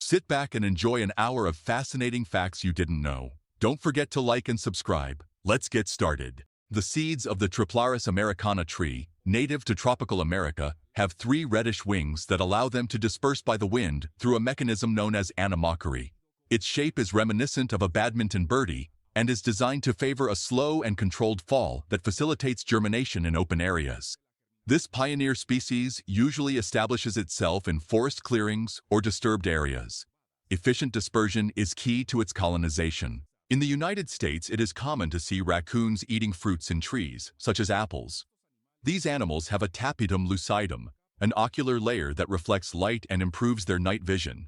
Sit back and enjoy an hour of fascinating facts you didn't know. Don't forget to like and subscribe. Let's get started. The seeds of the Triplaris americana tree, native to tropical America, have 3 reddish wings that allow them to disperse by the wind through a mechanism known as anemochory. Its shape is reminiscent of a badminton birdie and is designed to favor a slow and controlled fall that facilitates germination in open areas. This pioneer species usually establishes itself in forest clearings or disturbed areas. Efficient dispersion is key to its colonization. In the United States, it is common to see raccoons eating fruits in trees, such as apples. These animals have a tapetum lucidum, an ocular layer that reflects light and improves their night vision.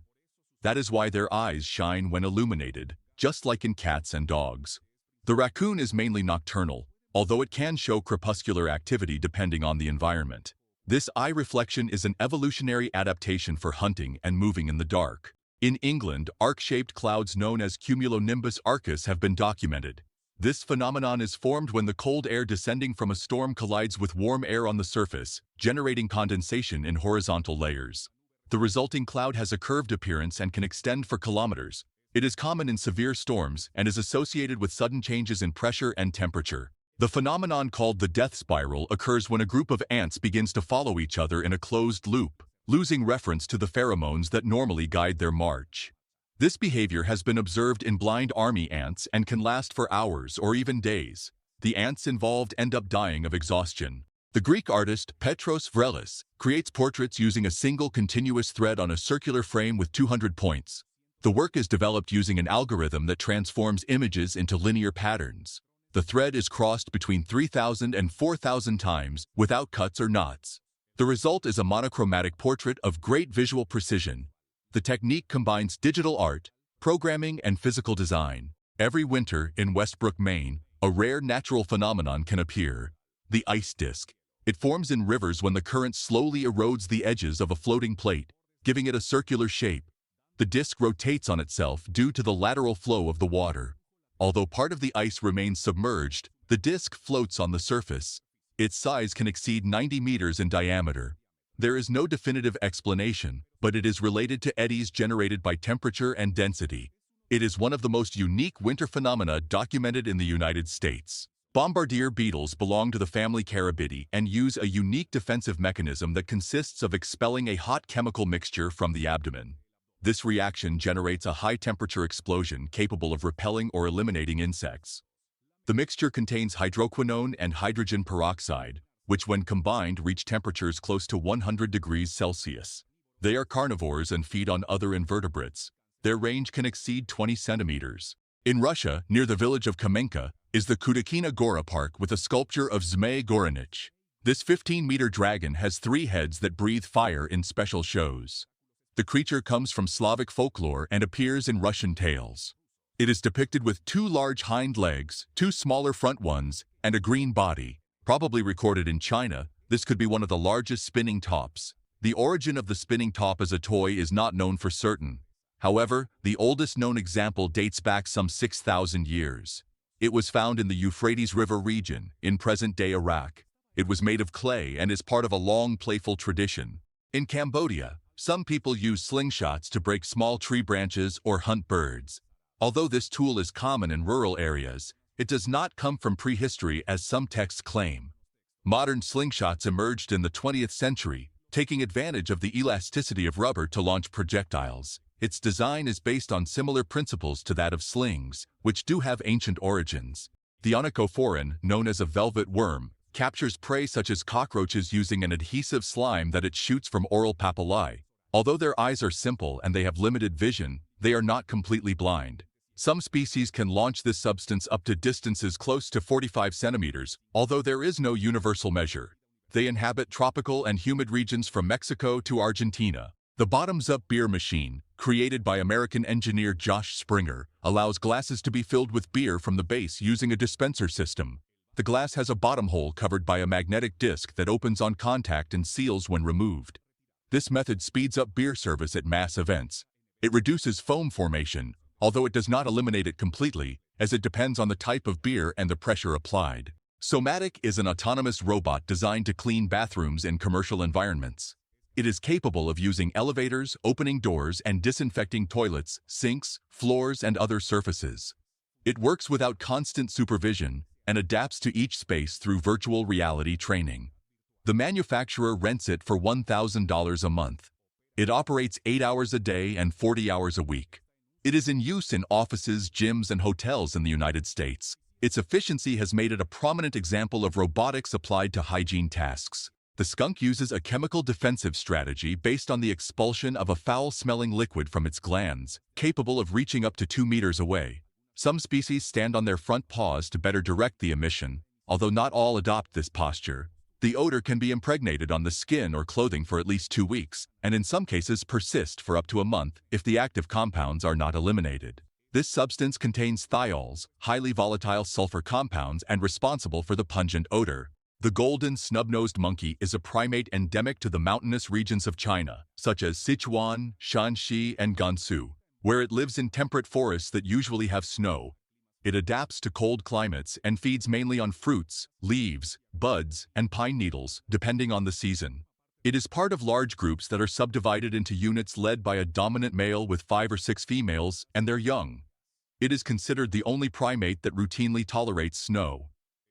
That is why their eyes shine when illuminated, just like in cats and dogs. The raccoon is mainly nocturnal, although it can show crepuscular activity depending on the environment. This eye reflection is an evolutionary adaptation for hunting and moving in the dark. In England, arc-shaped clouds known as cumulonimbus arcus have been documented. This phenomenon is formed when the cold air descending from a storm collides with warm air on the surface, generating condensation in horizontal layers. The resulting cloud has a curved appearance and can extend for kilometers. It is common in severe storms and is associated with sudden changes in pressure and temperature. The phenomenon called the death spiral occurs when a group of ants begins to follow each other in a closed loop, losing reference to the pheromones that normally guide their march. This behavior has been observed in blind army ants and can last for hours or even days. The ants involved end up dying of exhaustion. The Greek artist Petros Vrelis creates portraits using a single continuous thread on a circular frame with 200 points. The work is developed using an algorithm that transforms images into linear patterns. The thread is crossed between 3,000 and 4,000 times without cuts or knots. The result is a monochromatic portrait of great visual precision. The technique combines digital art, programming, and physical design. Every winter in Westbrook, Maine, a rare natural phenomenon can appear: the ice disk. It forms in rivers when the current slowly erodes the edges of a floating plate, giving it a circular shape. The disk rotates on itself due to the lateral flow of the water. Although part of the ice remains submerged, the disk floats on the surface. Its size can exceed 90 meters in diameter. There is no definitive explanation, but it is related to eddies generated by temperature and density. It is one of the most unique winter phenomena documented in the United States. Bombardier beetles belong to the family Carabidae and use a unique defensive mechanism that consists of expelling a hot chemical mixture from the abdomen. This reaction generates a high-temperature explosion capable of repelling or eliminating insects. The mixture contains hydroquinone and hydrogen peroxide, which when combined reach temperatures close to 100 degrees Celsius. They are carnivores and feed on other invertebrates. Their range can exceed 20 centimeters. In Russia, near the village of Kamenka, is the Kudakina Gora Park with a sculpture of Zmei Goranich. This 15-meter dragon has 3 heads that breathe fire in special shows. The creature comes from Slavic folklore and appears in Russian tales. It is depicted with 2 large hind legs, 2 smaller front ones, and a green body. Probably recorded in China, this could be one of the largest spinning tops. The origin of the spinning top as a toy is not known for certain. However, the oldest known example dates back some 6,000 years. It was found in the Euphrates River region, in present-day Iraq. It was made of clay and is part of a long, playful tradition. In Cambodia, some people use slingshots to break small tree branches or hunt birds. Although this tool is common in rural areas, it does not come from prehistory as some texts claim. Modern slingshots emerged in the 20th century, taking advantage of the elasticity of rubber to launch projectiles. Its design is based on similar principles to that of slings, which do have ancient origins. The onychophoran, known as a velvet worm, captures prey such as cockroaches using an adhesive slime that it shoots from oral papillae. Although their eyes are simple and they have limited vision, they are not completely blind. Some species can launch this substance up to distances close to 45 centimeters, although there is no universal measure. They inhabit tropical and humid regions from Mexico to Argentina. The bottoms-up beer machine, created by American engineer Josh Springer, allows glasses to be filled with beer from the base using a dispenser system. The glass has a bottom hole covered by a magnetic disc that opens on contact and seals when removed. This method speeds up beer service at mass events. It reduces foam formation, although it does not eliminate it completely, as it depends on the type of beer and the pressure applied. Somatic is an autonomous robot designed to clean bathrooms in commercial environments. It is capable of using elevators, opening doors, and disinfecting toilets, sinks, floors, and other surfaces. It works without constant supervision and adapts to each space through virtual reality training. The manufacturer rents it for $1,000 a month. It operates 8 hours a day and 40 hours a week. It is in use in offices, gyms, and hotels in the United States. Its efficiency has made it a prominent example of robotics applied to hygiene tasks. The skunk uses a chemical defensive strategy based on the expulsion of a foul-smelling liquid from its glands, capable of reaching up to 2 meters away. Some species stand on their front paws to better direct the emission, although not all adopt this posture. The odor can be impregnated on the skin or clothing for at least 2 weeks, and in some cases persist for up to a month if the active compounds are not eliminated. This substance contains thiols, highly volatile sulfur compounds and responsible for the pungent odor. The golden snub-nosed monkey is a primate endemic to the mountainous regions of China, such as Sichuan, Shanxi, and Gansu, where it lives in temperate forests that usually have snow. It adapts to cold climates and feeds mainly on fruits, leaves, buds, and pine needles, depending on the season. It is part of large groups that are subdivided into units led by a dominant male with 5 or 6 females and their young. It is considered the only primate that routinely tolerates snow.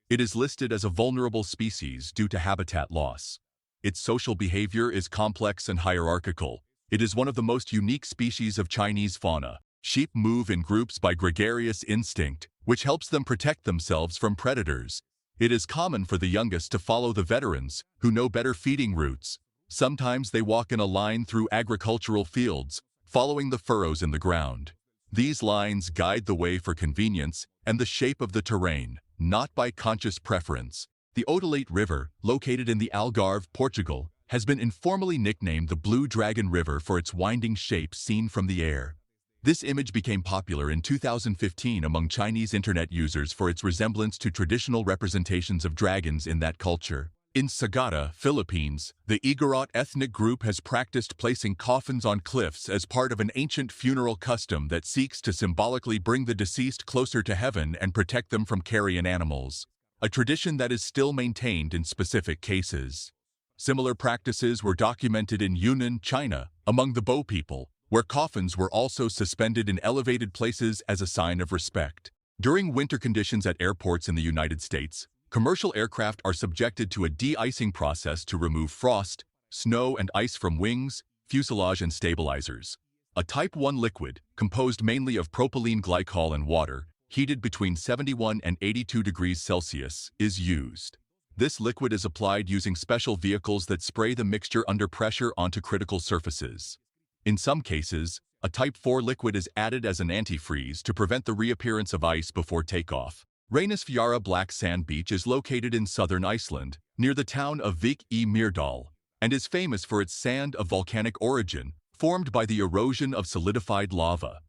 It is listed as a vulnerable species due to habitat loss. Its social behavior is complex and hierarchical. It is one of the most unique species of Chinese fauna. Sheep move in groups by gregarious instinct, which helps them protect themselves from predators. It is common for the youngest to follow the veterans, who know better feeding routes. Sometimes they walk in a line through agricultural fields, following the furrows in the ground. These lines guide the way for convenience and the shape of the terrain, not by conscious preference. The Odolete River, located in the Algarve, Portugal, has been informally nicknamed the Blue Dragon River for its winding shape seen from the air. This image became popular in 2015 among Chinese internet users for its resemblance to traditional representations of dragons in that culture. In Sagada, Philippines, the Igorot ethnic group has practiced placing coffins on cliffs as part of an ancient funeral custom that seeks to symbolically bring the deceased closer to heaven and protect them from carrion animals, a tradition that is still maintained in specific cases. Similar practices were documented in Yunnan, China, among the Bo people, where coffins were also suspended in elevated places as a sign of respect. During winter conditions at airports in the United States, commercial aircraft are subjected to a de-icing process to remove frost, snow, and ice from wings, fuselage, and stabilizers. A Type 1 liquid, composed mainly of propylene glycol and water, heated between 71 and 82 degrees Celsius, is used. This liquid is applied using special vehicles that spray the mixture under pressure onto critical surfaces. In some cases, a Type 4 liquid is added as an antifreeze to prevent the reappearance of ice before takeoff. Reynisfjara Black Sand Beach is located in southern Iceland, near the town of Vik í Mýrdal, and is famous for its sand of volcanic origin, formed by the erosion of solidified lava.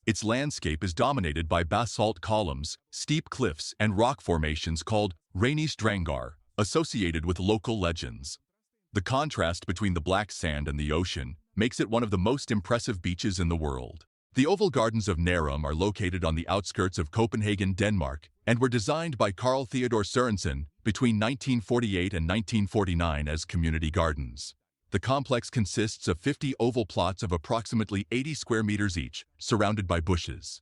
Its landscape is dominated by basalt columns, steep cliffs, and rock formations called Reynisdrangar, associated with local legends. The contrast between the black sand and the ocean makes it one of the most impressive beaches in the world. The Oval Gardens of Nærum are located on the outskirts of Copenhagen, Denmark, and were designed by Carl Theodor Sørensen between 1948 and 1949 as community gardens. The complex consists of 50 oval plots of approximately 80 square meters each, surrounded by bushes.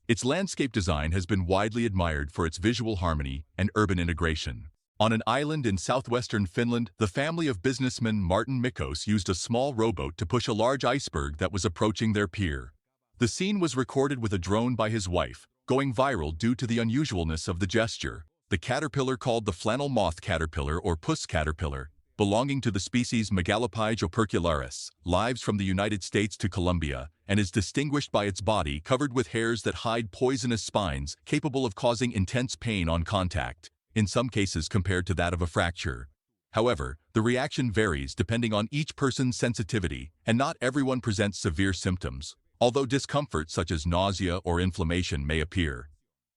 Its landscape design has been widely admired for its visual harmony and urban integration. On an island in southwestern Finland, the family of businessman Martin Mikos used a small rowboat to push a large iceberg that was approaching their pier. The scene was recorded with a drone by his wife, going viral due to the unusualness of the gesture. The caterpillar, called the flannel moth caterpillar or puss caterpillar, belonging to the species Megalopyge opercularis, lives from the United States to Colombia and is distinguished by its body covered with hairs that hide poisonous spines capable of causing intense pain on contact, in some cases compared to that of a fracture. However, the reaction varies depending on each person's sensitivity, and not everyone presents severe symptoms, although discomfort such as nausea or inflammation may appear.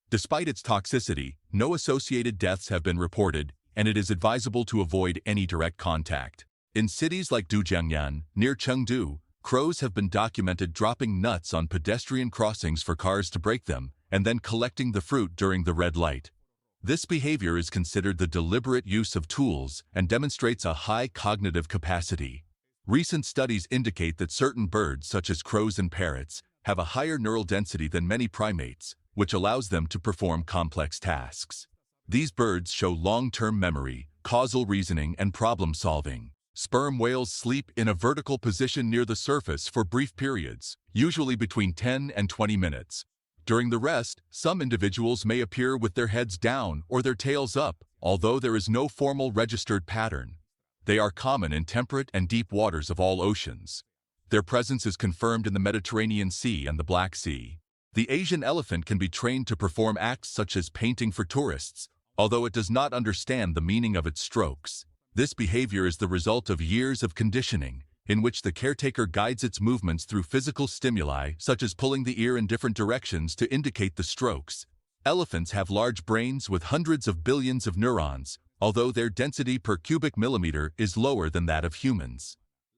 Despite its toxicity, no associated deaths have been reported, and it is advisable to avoid any direct contact. In cities like Dujiangyan, near Chengdu, crows have been documented dropping nuts on pedestrian crossings for cars to break them, and then collecting the fruit during the red light. This behavior is considered the deliberate use of tools and demonstrates a high cognitive capacity. Recent studies indicate that certain birds, such as crows and parrots, have a higher neural density than many primates, which allows them to perform complex tasks. These birds show long-term memory, causal reasoning, and problem-solving. Sperm whales sleep in a vertical position near the surface for brief periods, usually between 10 and 20 minutes. During the rest, some individuals may appear with their heads down or their tails up, although there is no formal registered pattern. They are common in temperate and deep waters of all oceans. Their presence is confirmed in the Mediterranean Sea and the Black Sea. The Asian elephant can be trained to perform acts such as painting for tourists, although it does not understand the meaning of its strokes. This behavior is the result of years of conditioning, in which the caretaker guides its movements through physical stimuli, such as pulling the ear in different directions to indicate the strokes. Elephants have large brains with hundreds of billions of neurons, although their density per cubic millimeter is lower than that of humans.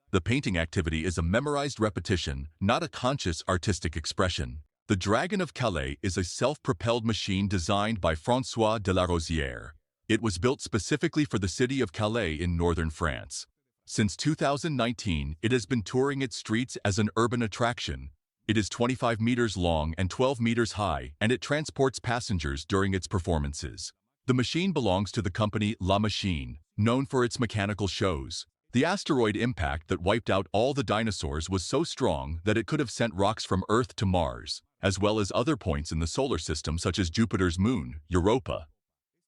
The painting activity is a memorized repetition, not a conscious artistic expression. The Dragon of Calais is a self-propelled machine designed by François de la Rosière. It was built specifically for the city of Calais in northern France. Since 2019, it has been touring its streets as an urban attraction. It is 25 meters long and 12 meters high, and it transports passengers during its performances. The machine belongs to the company La Machine, known for its mechanical shows. The asteroid impact that wiped out all the dinosaurs was so strong that it could have sent rocks from Earth to Mars, as well as other points in the solar system such as Jupiter's moon, Europa.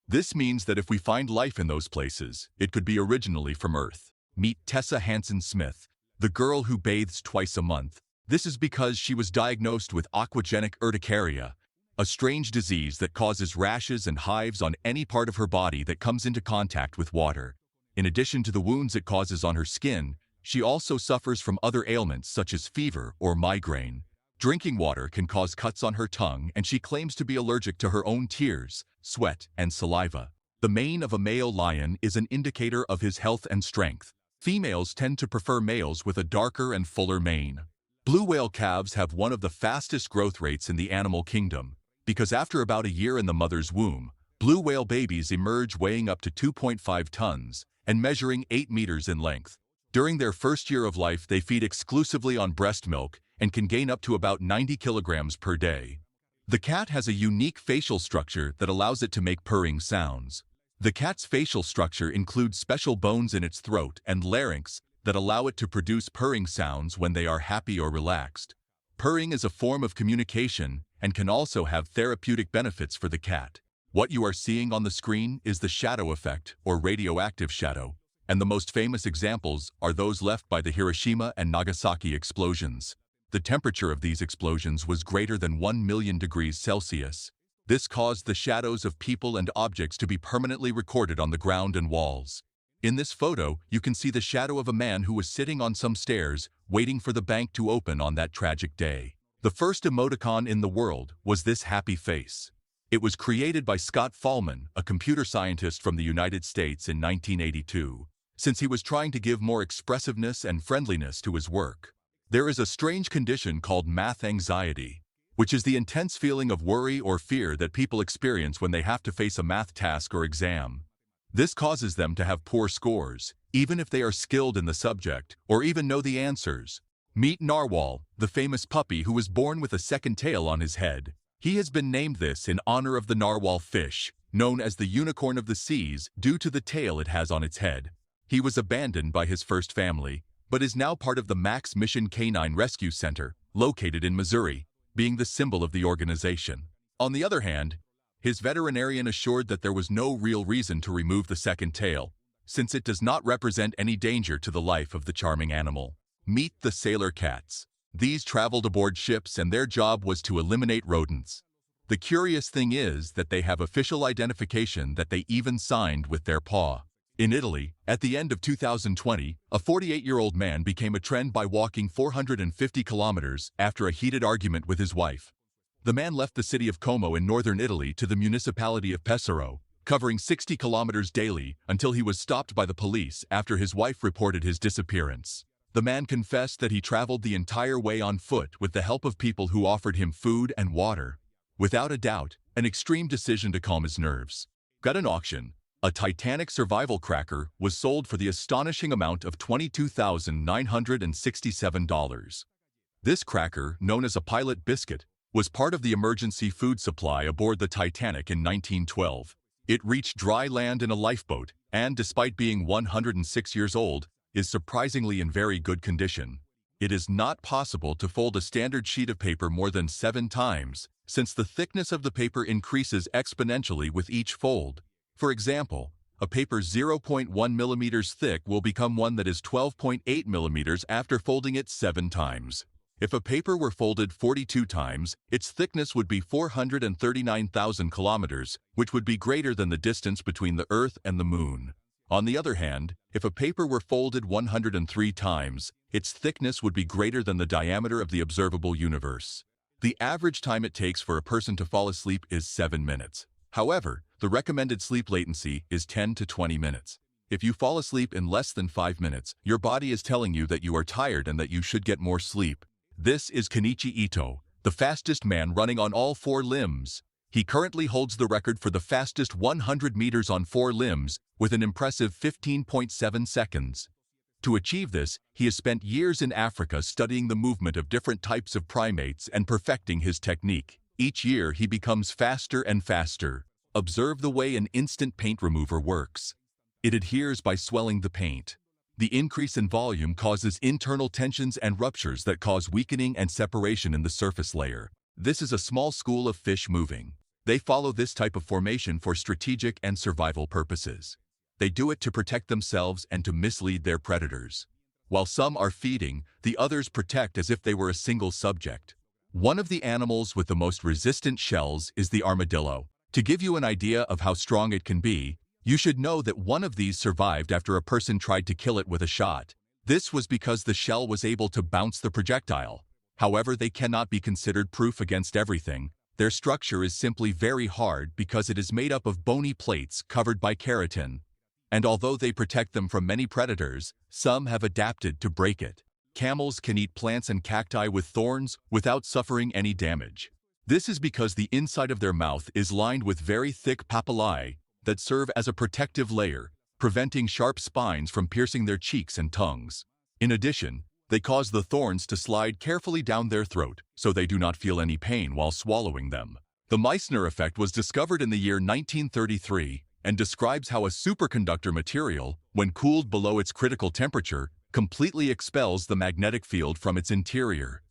This means that if we find life in those places, it could be originally from Earth. Meet Tessa Hansen-Smith, the girl who bathes twice a month. This is because she was diagnosed with aquagenic urticaria, a strange disease that causes rashes and hives on any part of her body that comes into contact with water. In addition to the wounds it causes on her skin, she also suffers from other ailments such as fever or migraine. Drinking water can cause cuts on her tongue, and she claims to be allergic to her own tears, sweat, and saliva. The mane of a male lion is an indicator of his health and strength. Females tend to prefer males with a darker and fuller mane. Blue whale calves have one of the fastest growth rates in the animal kingdom, because after about a year in the mother's womb, blue whale babies emerge weighing up to 2.5 tons and measuring 8 meters in length. During their first year of life, they feed exclusively on breast milk and can gain up to about 90 kilograms per day. The cat has a unique facial structure that allows it to make purring sounds. The cat's facial structure includes special bones in its throat and larynx that allow it to produce purring sounds when they are happy or relaxed. Purring is a form of communication and can also have therapeutic benefits for the cat. What you are seeing on the screen is the shadow effect, or radioactive shadow, and the most famous examples are those left by the Hiroshima and Nagasaki explosions. The temperature of these explosions was greater than 1 million degrees Celsius. This caused the shadows of people and objects to be permanently recorded on the ground and walls. In this photo, you can see the shadow of a man who was sitting on some stairs, waiting for the bank to open on that tragic day. The first emoticon in the world was this happy face. It was created by Scott Fahlman, a computer scientist from the United States in 1982, since he was trying to give more expressiveness and friendliness to his work. There is a strange condition called math anxiety, which is the intense feeling of worry or fear that people experience when they have to face a math task or exam. This causes them to have poor scores, even if they are skilled in the subject or even know the answers. Meet Narwhal, the famous puppy who was born with a second tail on his head. He has been named this in honor of the narwhal fish, known as the unicorn of the seas due to the tail it has on its head. He was abandoned by his first family, but is now part of the Max Mission Canine Rescue Center, located in Missouri, being the symbol of the organization. On the other hand, his veterinarian assured that there was no real reason to remove the second tail, since it does not represent any danger to the life of the charming animal. Meet the sailor cats. These traveled aboard ships and their job was to eliminate rodents. The curious thing is that they have official identification that they even signed with their paw. In Italy, at the end of 2020, a 48-year-old man became a trend by walking 450 kilometers after a heated argument with his wife. The man left the city of Como in northern Italy to the municipality of Pesaro, covering 60 kilometers daily until he was stopped by the police after his wife reported his disappearance. The man confessed that he traveled the entire way on foot with the help of people who offered him food and water. Without a doubt, an extreme decision to calm his nerves. At an auction, A Titanic survival cracker was sold for the astonishing amount of $22,967. This cracker, known as a pilot biscuit, was part of the emergency food supply aboard the Titanic in 1912. It reached dry land in a lifeboat and, despite being 106 years old, is surprisingly in very good condition. It is not possible to fold a standard sheet of paper more than 7 times, since the thickness of the paper increases exponentially with each fold. For example, a paper 0.1 millimeters thick will become one that is 12.8 millimeters after folding it 7 times. If a paper were folded 42 times, its thickness would be 439,000 kilometers, which would be greater than the distance between the Earth and the Moon. On the other hand, if a paper were folded 103 times, its thickness would be greater than the diameter of the observable universe. The average time it takes for a person to fall asleep is 7 minutes. However, the recommended sleep latency is 10 to 20 minutes. If you fall asleep in less than 5 minutes, your body is telling you that you are tired and that you should get more sleep. This is Kenichi Ito, the fastest man running on all 4 limbs. He currently holds the record for the fastest 100 meters on 4 limbs with an impressive 15.7 seconds. To achieve this, he has spent years in Africa studying the movement of different types of primates and perfecting his technique. Each year, he becomes faster and faster. Observe the way an instant paint remover works. It adheres by swelling the paint. The increase in volume causes internal tensions and ruptures that cause weakening and separation in the surface layer. This is a small school of fish moving. They follow this type of formation for strategic and survival purposes. They do it to protect themselves and to mislead their predators. While some are feeding, the others protect as if they were a single subject. One of the animals with the most resistant shells is the armadillo. To give you an idea of how strong it can be, you should know that one of these survived after a person tried to kill it with a shot. This was because the shell was able to bounce the projectile. However, they cannot be considered proof against everything. Their structure is simply very hard because it is made up of bony plates covered by keratin. And although they protect them from many predators, some have adapted to break it. Camels can eat plants and cacti with thorns without suffering any damage. This is because the inside of their mouth is lined with very thick papillae that serve as a protective layer, preventing sharp spines from piercing their cheeks and tongues. In addition, they cause the thorns to slide carefully down their throat, so they do not feel any pain while swallowing them. The Meissner effect was discovered in the year 1933 and describes how a superconductor material, when cooled below its critical temperature, completely expels the magnetic field from its interior.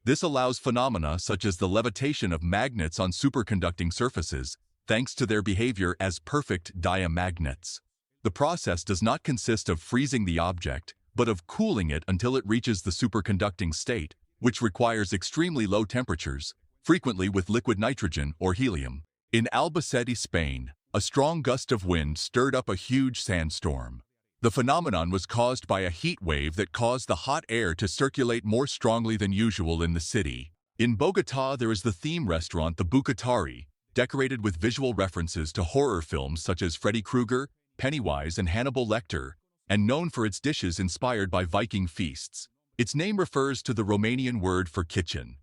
This allows phenomena such as the levitation of magnets on superconducting surfaces, thanks to their behavior as perfect diamagnets. The process does not consist of freezing the object, but of cooling it until it reaches the superconducting state, which requires extremely low temperatures, frequently with liquid nitrogen or helium. In Albacete, Spain, a strong gust of wind stirred up a huge sandstorm. The phenomenon was caused by a heat wave that caused the hot air to circulate more strongly than usual in the city. In Bogotá, there is the theme restaurant the Bucatari, decorated with visual references to horror films such as Freddy Krueger, Pennywise, and Hannibal Lecter, and known for its dishes inspired by Viking feasts. Its name refers to the Romanian word for kitchen.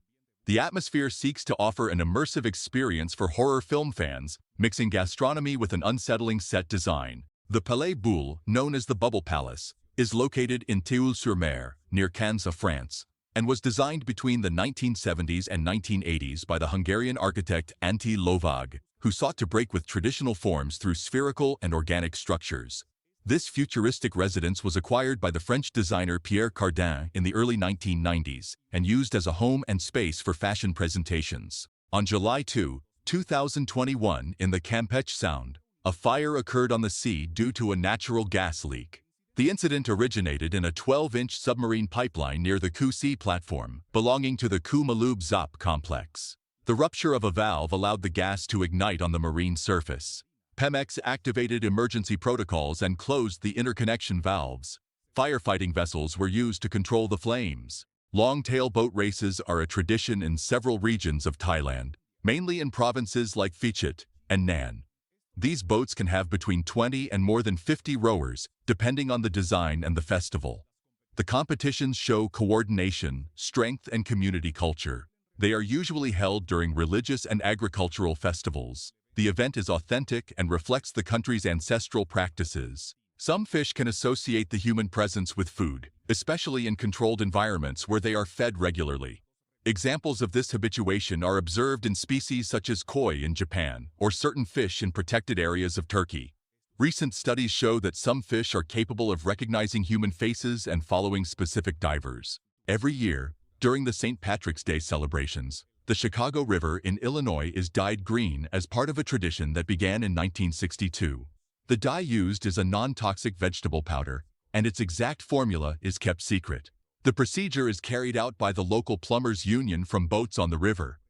The atmosphere seeks to offer an immersive experience for horror film fans, mixing gastronomy with an unsettling set design. The Palais Boulle, known as the Bubble Palace, is located in Théoule-sur-Mer, near Cannes, France, and was designed between the 1970s and 1980s by the Hungarian architect Antti Lovag, who sought to break with traditional forms through spherical and organic structures. This futuristic residence was acquired by the French designer Pierre Cardin in the early 1990s and used as a home and space for fashion presentations. On July 2, 2021, in the Campeche Sound, a fire occurred on the sea due to a natural gas leak. The incident originated in a 12-inch submarine pipeline near the Ku-Sea platform, belonging to the Ku-Malub-Zop complex. The rupture of a valve allowed the gas to ignite on the marine surface. Pemex activated emergency protocols and closed the interconnection valves. Firefighting vessels were used to control the flames. Long-tail boat races are a tradition in several regions of Thailand, mainly in provinces like Phuket and Nan. These boats can have between 20 and more than 50 rowers, depending on the design and the festival. The competitions show coordination, strength, and community culture. They are usually held during religious and agricultural festivals. The event is authentic and reflects the country's ancestral practices. Some fish can associate the human presence with food, especially in controlled environments where they are fed regularly. Examples of this habituation are observed in species such as koi in Japan or certain fish in protected areas of Turkey. Recent studies show that some fish are capable of recognizing human faces and following specific divers. Every year, during the St. Patrick's Day celebrations, the Chicago River in Illinois is dyed green as part of a tradition that began in 1962. The dye used is a non-toxic vegetable powder, and its exact formula is kept secret. The procedure is carried out by the local plumbers' union from boats on the river.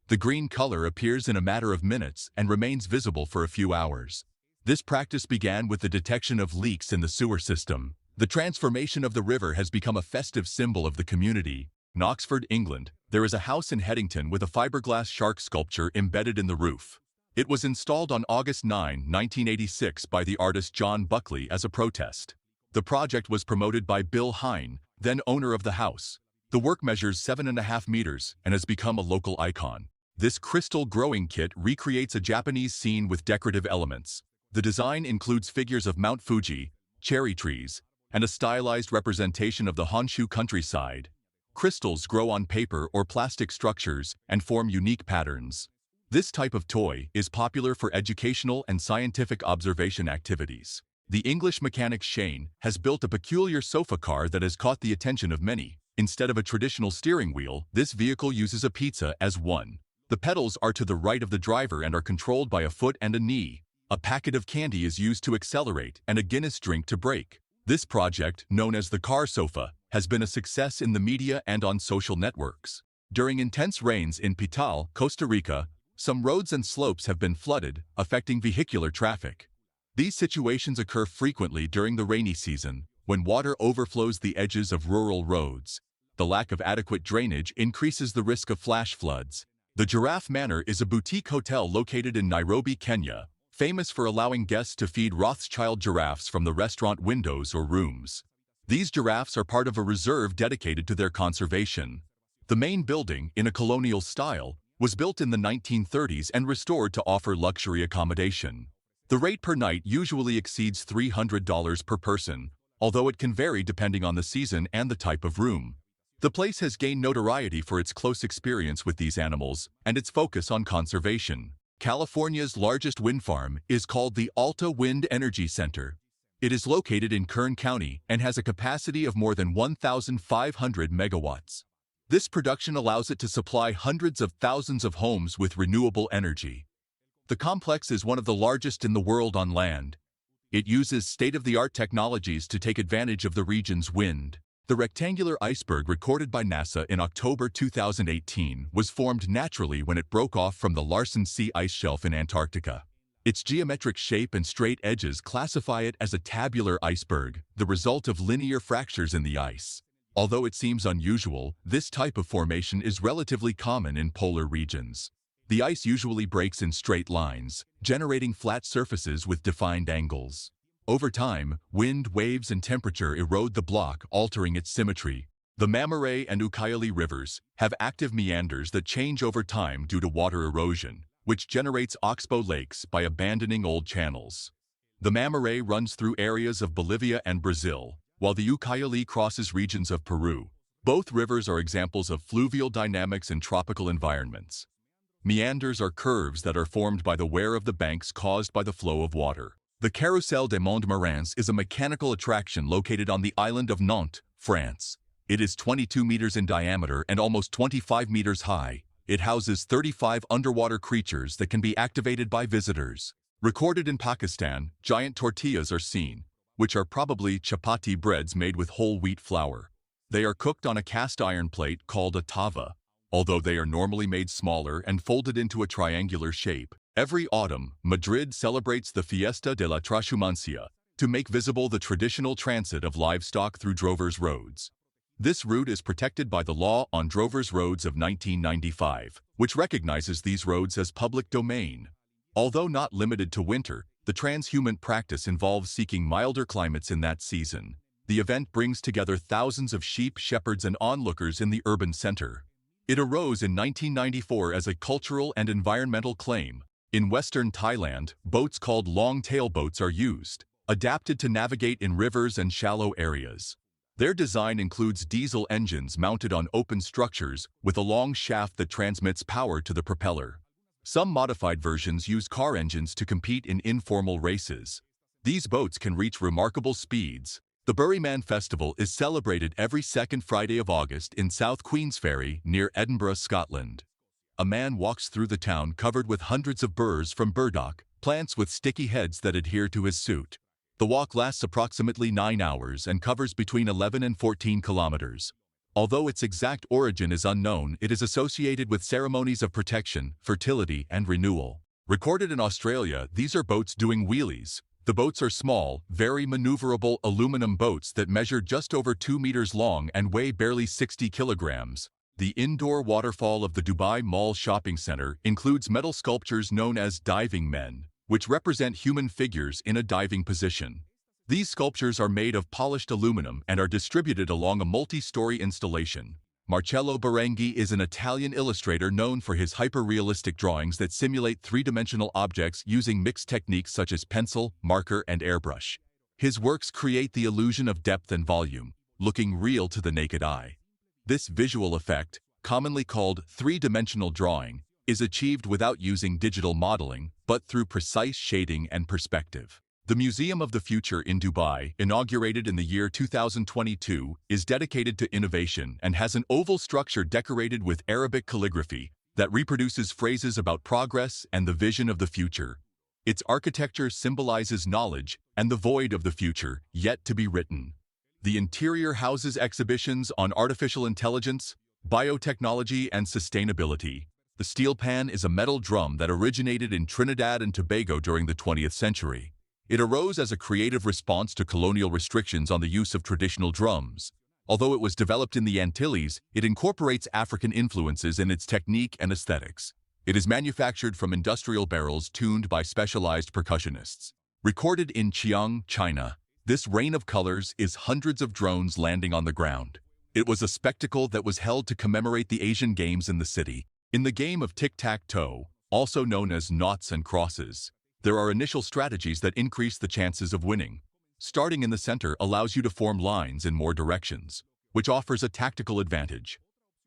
The green color appears in a matter of minutes and remains visible for a few hours. This practice began with the detection of leaks in the sewer system. The transformation of the river has become a festive symbol of the community. In Oxford, England, there is a house in Headington with a fiberglass shark sculpture embedded in the roof. It was installed on August 9, 1986 by the artist John Buckley as a protest. The project was promoted by Bill Hine, then owner of the house. The work measures 7.5 meters and has become a local icon. This crystal growing kit recreates a Japanese scene with decorative elements. The design includes figures of Mount Fuji, cherry trees, and a stylized representation of the Honshu countryside. Crystals grow on paper or plastic structures and form unique patterns. This type of toy is popular for educational and scientific observation activities. The English mechanic Shane has built a peculiar sofa car that has caught the attention of many. Instead of a traditional steering wheel, this vehicle uses a pizza as one. The pedals are to the right of the driver and are controlled by a foot and a knee. A packet of candy is used to accelerate and a Guinness drink to brake. This project, known as the car sofa, has been a success in the media and on social networks. During intense rains in Pital, Costa Rica, some roads and slopes have been flooded, affecting vehicular traffic. These situations occur frequently during the rainy season, when water overflows the edges of rural roads. The lack of adequate drainage increases the risk of flash floods. The Giraffe Manor is a boutique hotel located in Nairobi, Kenya, famous for allowing guests to feed Rothschild giraffes from the restaurant windows or rooms. These giraffes are part of a reserve dedicated to their conservation. The main building, in a colonial style, was built in the 1930s and restored to offer luxury accommodation. The rate per night usually exceeds $300 per person, although it can vary depending on the season and the type of room. The place has gained notoriety for its close experience with these animals and its focus on conservation. California's largest wind farm is called the Alta Wind Energy Center. It is located in Kern County and has a capacity of more than 1,500 megawatts. This production allows it to supply hundreds of thousands of homes with renewable energy. The complex is one of the largest in the world on land. It uses state-of-the-art technologies to take advantage of the region's wind. The rectangular iceberg recorded by NASA in October 2018 was formed naturally when it broke off from the Larsen C ice shelf in Antarctica. Its geometric shape and straight edges classify it as a tabular iceberg, the result of linear fractures in the ice. Although it seems unusual, this type of formation is relatively common in polar regions. The ice usually breaks in straight lines, generating flat surfaces with defined angles. Over time, wind, waves, and temperature erode the block, altering its symmetry. The Mamaray and Ucayali rivers have active meanders that change over time due to water erosion, which generates oxbow lakes by abandoning old channels. The Mamaray runs through areas of Bolivia and Brazil, while the Ucayali crosses regions of Peru. Both rivers are examples of fluvial dynamics in tropical environments. Meanders are curves that are formed by the wear of the banks caused by the flow of water. The Carrousel des Monts Marins is a mechanical attraction located on the island of Nantes, France. It is 22 meters in diameter and almost 25 meters high. It houses 35 underwater creatures that can be activated by visitors. Recorded in Pakistan, giant tortillas are seen, which are probably chapati breads made with whole wheat flour. They are cooked on a cast iron plate called a tava. Although they are normally made smaller and folded into a triangular shape. Every autumn, Madrid celebrates the Fiesta de la Transhumancia to make visible the traditional transit of livestock through drovers' roads. This route is protected by the Law on Drovers' Roads of 1995, which recognizes these roads as public domain. Although not limited to winter, the transhuman practice involves seeking milder climates in that season. The event brings together thousands of sheep, shepherds, and onlookers in the urban center. It arose in 1994 as a cultural and environmental claim, In western Thailand, boats called long-tail boats are used, adapted to navigate in rivers and shallow areas. Their design includes diesel engines mounted on open structures with a long shaft that transmits power to the propeller. Some modified versions use car engines to compete in informal races. These boats can reach remarkable speeds. The Burryman Festival is celebrated every second Friday of August in South Queensferry near Edinburgh, Scotland. A man walks through the town covered with hundreds of burrs from burdock, plants with sticky heads that adhere to his suit. The walk lasts approximately 9 hours and covers between 11 and 14 kilometers. Although its exact origin is unknown, it is associated with ceremonies of protection, fertility, and renewal. Recorded in Australia, these are boats doing wheelies. The boats are small, very maneuverable aluminum boats that measure just over 2 meters long and weigh barely 60 kilograms. The indoor waterfall of the Dubai Mall shopping center includes metal sculptures known as diving men, which represent human figures in a diving position. These sculptures are made of polished aluminum and are distributed along a multi-story installation. Marcello Berenghi is an Italian illustrator known for his hyper-realistic drawings that simulate three-dimensional objects using mixed techniques such as pencil, marker, and airbrush. His works create the illusion of depth and volume, looking real to the naked eye. This visual effect, commonly called three-dimensional drawing, is achieved without using digital modeling, but through precise shading and perspective. The Museum of the Future in Dubai, inaugurated in the year 2022, is dedicated to innovation and has an oval structure decorated with Arabic calligraphy that reproduces phrases about progress and the vision of the future. Its architecture symbolizes knowledge and the void of the future yet to be written. The interior houses exhibitions on artificial intelligence, biotechnology, and sustainability. The steel pan is a metal drum that originated in Trinidad and Tobago during the 20th century. It arose as a creative response to colonial restrictions on the use of traditional drums. Although it was developed in the Antilles, it incorporates African influences in its technique and aesthetics. It is manufactured from industrial barrels tuned by specialized percussionists. Recorded in Chiang, China, this rain of colors is hundreds of drones landing on the ground. It was a spectacle that was held to commemorate the Asian Games in the city. In the game of tic-tac-toe, also known as noughts and crosses, there are initial strategies that increase the chances of winning. Starting in the center allows you to form lines in more directions, which offers a tactical advantage.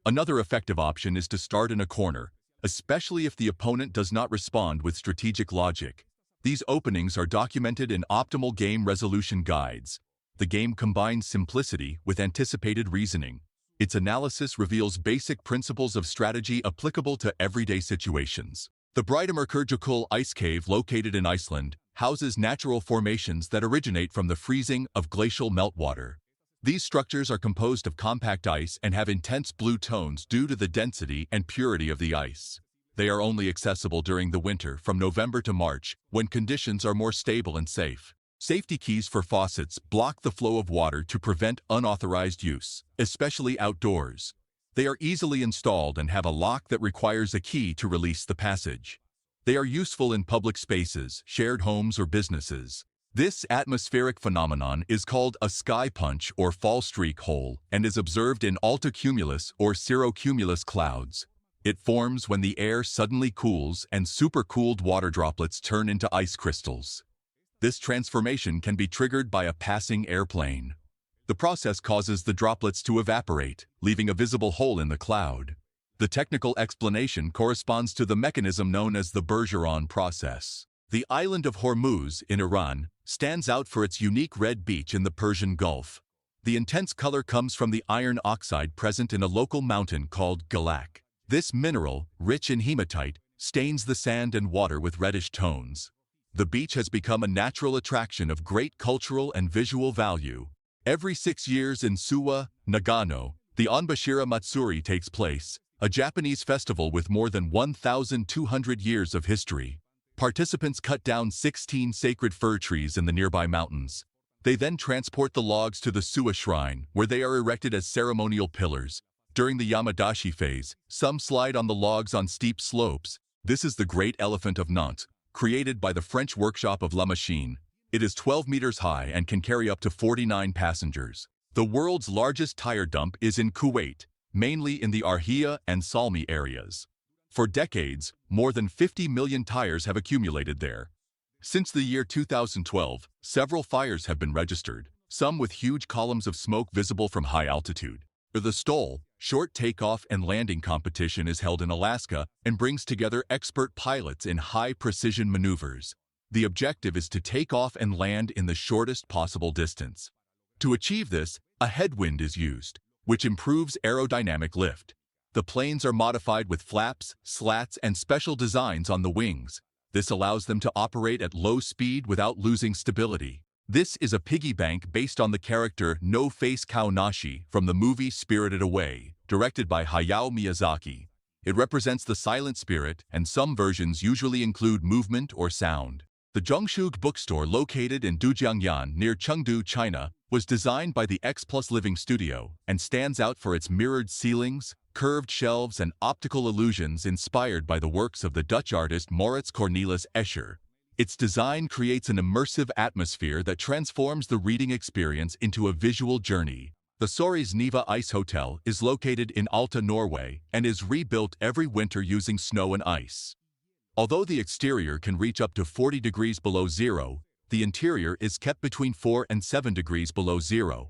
Another effective option is to start in a corner, especially if the opponent does not respond with strategic logic. These openings are documented in optimal game resolution guides. The game combines simplicity with anticipated reasoning. Its analysis reveals basic principles of strategy applicable to everyday situations. The Geological ice cave located in Iceland houses natural formations that originate from the freezing of glacial meltwater. These structures are composed of compact ice and have intense blue tones due to the density and purity of the ice. They are only accessible during the winter from November to March, when conditions are more stable and safe. Safety keys for faucets block the flow of water to prevent unauthorized use, especially outdoors. They are easily installed and have a lock that requires a key to release the passage. They are useful in public spaces, shared homes, or businesses. This atmospheric phenomenon is called a sky punch or fall streak hole and is observed in altocumulus or cirrocumulus clouds. It forms when the air suddenly cools and supercooled water droplets turn into ice crystals. This transformation can be triggered by a passing airplane. The process causes the droplets to evaporate, leaving a visible hole in the cloud. The technical explanation corresponds to the mechanism known as the Bergeron process. The island of Hormuz in Iran stands out for its unique red beach in the Persian Gulf. The intense color comes from the iron oxide present in a local mountain called galak. This mineral, rich in hematite, stains the sand and water with reddish tones. The beach has become a natural attraction of great cultural and visual value. Every 6 years in Suwa, Nagano, the Onbashira Matsuri takes place, a Japanese festival with more than 1,200 years of history. Participants cut down 16 sacred fir trees in the nearby mountains. They then transport the logs to the Suwa shrine, where they are erected as ceremonial pillars. During the Yamadashi phase, some slide on the logs on steep slopes. This is the Great Elephant of Nantes, created by the French workshop of La Machine. It is 12 meters high and can carry up to 49 passengers. The world's largest tire dump is in Kuwait, mainly in the Arhia and Salmi areas. For decades, more than 50 million tires have accumulated there. Since the year 2012, several fires have been registered, some with huge columns of smoke visible from high altitude. The STOL, short takeoff and landing competition, is held in Alaska and brings together expert pilots in high-precision maneuvers. The objective is to take off and land in the shortest possible distance. To achieve this, a headwind is used, which improves aerodynamic lift. The planes are modified with flaps, slats, and special designs on the wings. This allows them to operate at low speed without losing stability. This is a piggy bank based on the character No-Face Kaonashi from the movie Spirited Away, directed by Hayao Miyazaki. It represents the silent spirit, and some versions usually include movement or sound. The Zhongshu bookstore, located in Dujiangyan near Chengdu, China, was designed by the X Plus Living Studio and stands out for its mirrored ceilings, curved shelves, and optical illusions inspired by the works of the Dutch artist Maurits Cornelis Escher. Its design creates an immersive atmosphere that transforms the reading experience into a visual journey. The Soris Niva Ice Hotel is located in Alta, Norway, and is rebuilt every winter using snow and ice. Although the exterior can reach up to 40 degrees below zero, the interior is kept between 4 and 7 degrees below zero.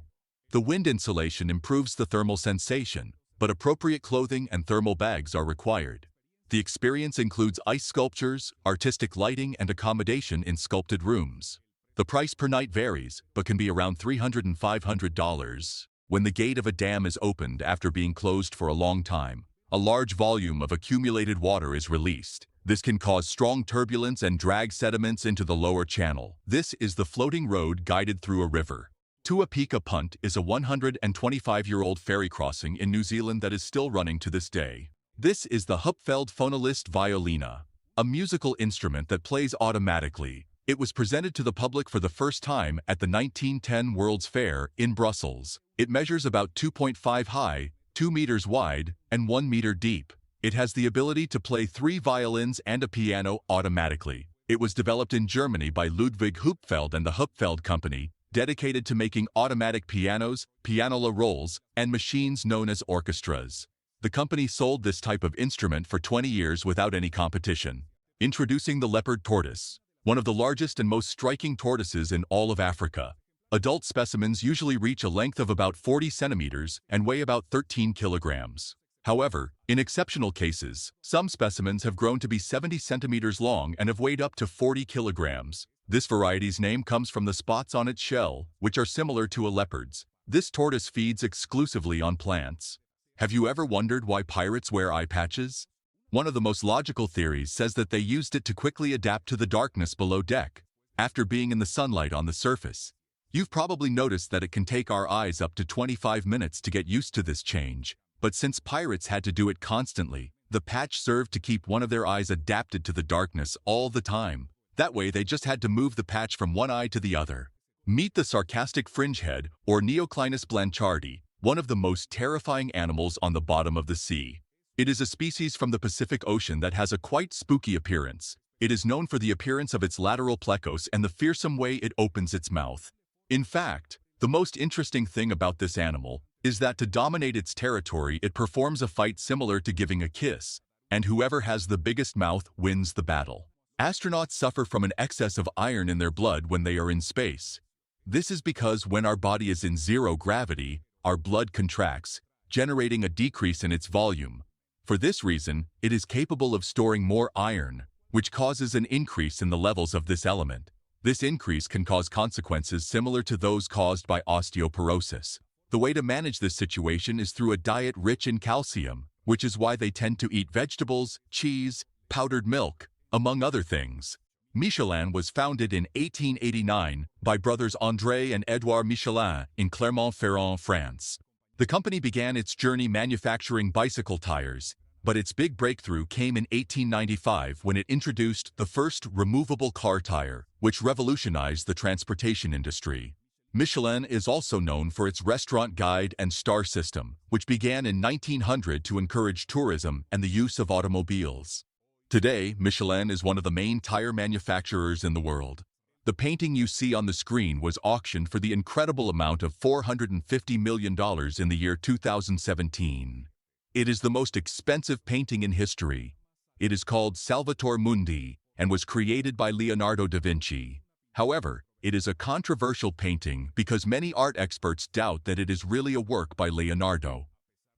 The wind insulation improves the thermal sensation, but appropriate clothing and thermal bags are required. The experience includes ice sculptures, artistic lighting, and accommodation in sculpted rooms. The price per night varies, but can be around $300 and $500. When the gate of a dam is opened after being closed for a long time, a large volume of accumulated water is released. This can cause strong turbulence and drag sediments into the lower channel. This is the floating road guided through a river. Tuapeka Punt is a 125-year-old ferry crossing in New Zealand that is still running to this day. This is the Hupfeld Phonolist Violina, a musical instrument that plays automatically. It was presented to the public for the first time at the 1910 World's Fair in Brussels. It measures about 2.5 high, 2 meters wide, and 1 meter deep. It has the ability to play 3 violins and a piano automatically. It was developed in Germany by Ludwig Hupfeld and the Hupfeld Company, dedicated to making automatic pianos, pianola rolls, and machines known as orchestras. The company sold this type of instrument for 20 years without any competition. Introducing the leopard tortoise, one of the largest and most striking tortoises in all of Africa. Adult specimens usually reach a length of about 40 centimeters and weigh about 13 kilograms. However, in exceptional cases, some specimens have grown to be 70 centimeters long and have weighed up to 40 kilograms. This variety's name comes from the spots on its shell, which are similar to a leopard's. This tortoise feeds exclusively on plants. Have you ever wondered why pirates wear eye patches? One of the most logical theories says that they used it to quickly adapt to the darkness below deck, after being in the sunlight on the surface. You've probably noticed that it can take our eyes up to 25 minutes to get used to this change, but since pirates had to do it constantly, the patch served to keep one of their eyes adapted to the darkness all the time. That way they just had to move the patch from one eye to the other. Meet the sarcastic fringehead, or Neoclinus blanchardi, one of the most terrifying animals on the bottom of the sea. It is a species from the Pacific Ocean that has a quite spooky appearance. It is known for the appearance of its lateral plecos and the fearsome way it opens its mouth. In fact, the most interesting thing about this animal is that to dominate its territory it performs a fight similar to giving a kiss, and whoever has the biggest mouth wins the battle. Astronauts suffer from an excess of iron in their blood when they are in space. This is because when our body is in zero gravity, our blood contracts, generating a decrease in its volume. For this reason, it is capable of storing more iron, which causes an increase in the levels of this element. This increase can cause consequences similar to those caused by osteoporosis. The way to manage this situation is through a diet rich in calcium, which is why they tend to eat vegetables, cheese, powdered milk, among other things. Michelin was founded in 1889 by brothers André and Édouard Michelin in Clermont-Ferrand, France. The company began its journey manufacturing bicycle tires, but its big breakthrough came in 1895 when it introduced the first removable car tire, which revolutionized the transportation industry. Michelin is also known for its restaurant guide and star system, which began in 1900 to encourage tourism and the use of automobiles. Today, Michelin is one of the main tire manufacturers in the world. The painting you see on the screen was auctioned for the incredible amount of $450 million in the year 2017. It is the most expensive painting in history. It is called Salvator Mundi and was created by Leonardo da Vinci. However, it is a controversial painting because many art experts doubt that it is really a work by Leonardo.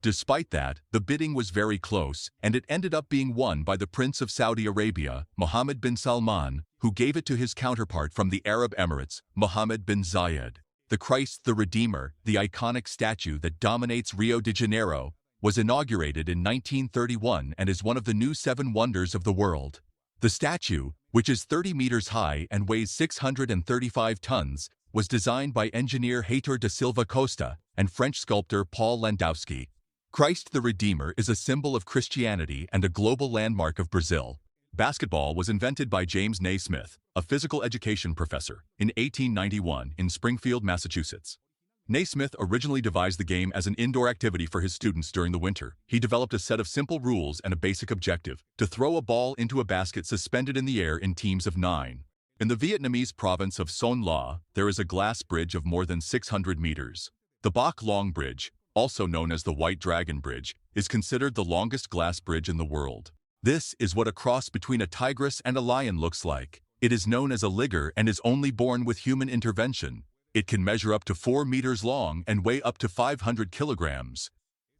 Despite that, the bidding was very close, and it ended up being won by the Prince of Saudi Arabia, Mohammed bin Salman, who gave it to his counterpart from the Arab Emirates, Mohammed bin Zayed. The Christ the Redeemer, the iconic statue that dominates Rio de Janeiro, was inaugurated in 1931 and is one of the new 7 wonders of the world. The statue, which is 30 meters high and weighs 635 tons, was designed by engineer Heitor da Silva Costa and French sculptor Paul Landowski. Christ the Redeemer is a symbol of Christianity and a global landmark of Brazil. Basketball was invented by James Naismith, a physical education professor, in 1891 in Springfield, Massachusetts. Naismith originally devised the game as an indoor activity for his students during the winter. He developed a set of simple rules and a basic objective: to throw a ball into a basket suspended in the air in teams of 9. In the Vietnamese province of Son La, there is a glass bridge of more than 600 meters. The Bac Long Bridge, also known as the White Dragon Bridge, is considered the longest glass bridge in the world. This is what a cross between a tigress and a lion looks like. It is known as a liger and is only born with human intervention. It can measure up to 4 meters long and weigh up to 500 kilograms.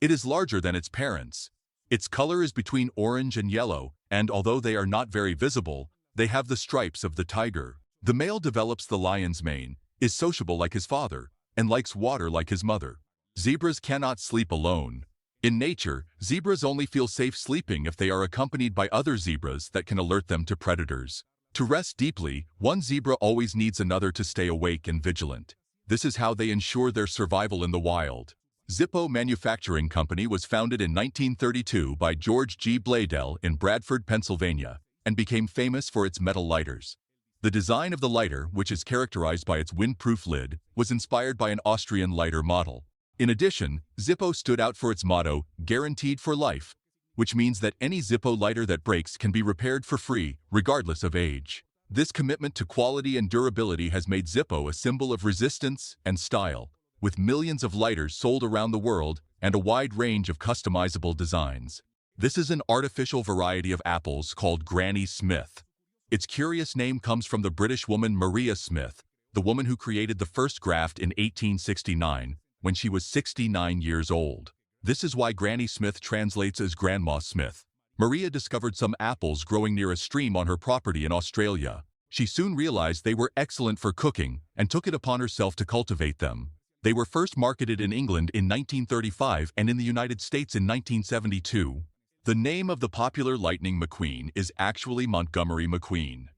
It is larger than its parents. Its color is between orange and yellow, and although they are not very visible, they have the stripes of the tiger. The male develops the lion's mane, is sociable like his father, and likes water like his mother. Zebras cannot sleep alone. In nature, zebras only feel safe sleeping if they are accompanied by other zebras that can alert them to predators. To rest deeply, one zebra always needs another to stay awake and vigilant. This is how they ensure their survival in the wild. Zippo Manufacturing Company was founded in 1932 by George G. Bladel in Bradford, Pennsylvania, and became famous for its metal lighters. The design of the lighter, which is characterized by its windproof lid, was inspired by an Austrian lighter model. In addition, Zippo stood out for its motto, "Guaranteed for life," which means that any Zippo lighter that breaks can be repaired for free, regardless of age. This commitment to quality and durability has made Zippo a symbol of resistance and style, with millions of lighters sold around the world and a wide range of customizable designs. This is an artificial variety of apples called Granny Smith. Its curious name comes from the British woman Maria Smith, the woman who created the first graft in 1869, when she was 69 years old. This is why Granny Smith translates as Grandma Smith. Maria discovered some apples growing near a stream on her property in Australia. She soon realized they were excellent for cooking and took it upon herself to cultivate them. They were first marketed in England in 1935 and in the United States in 1972. The name of the popular Lightning McQueen is actually Montgomery McQueen.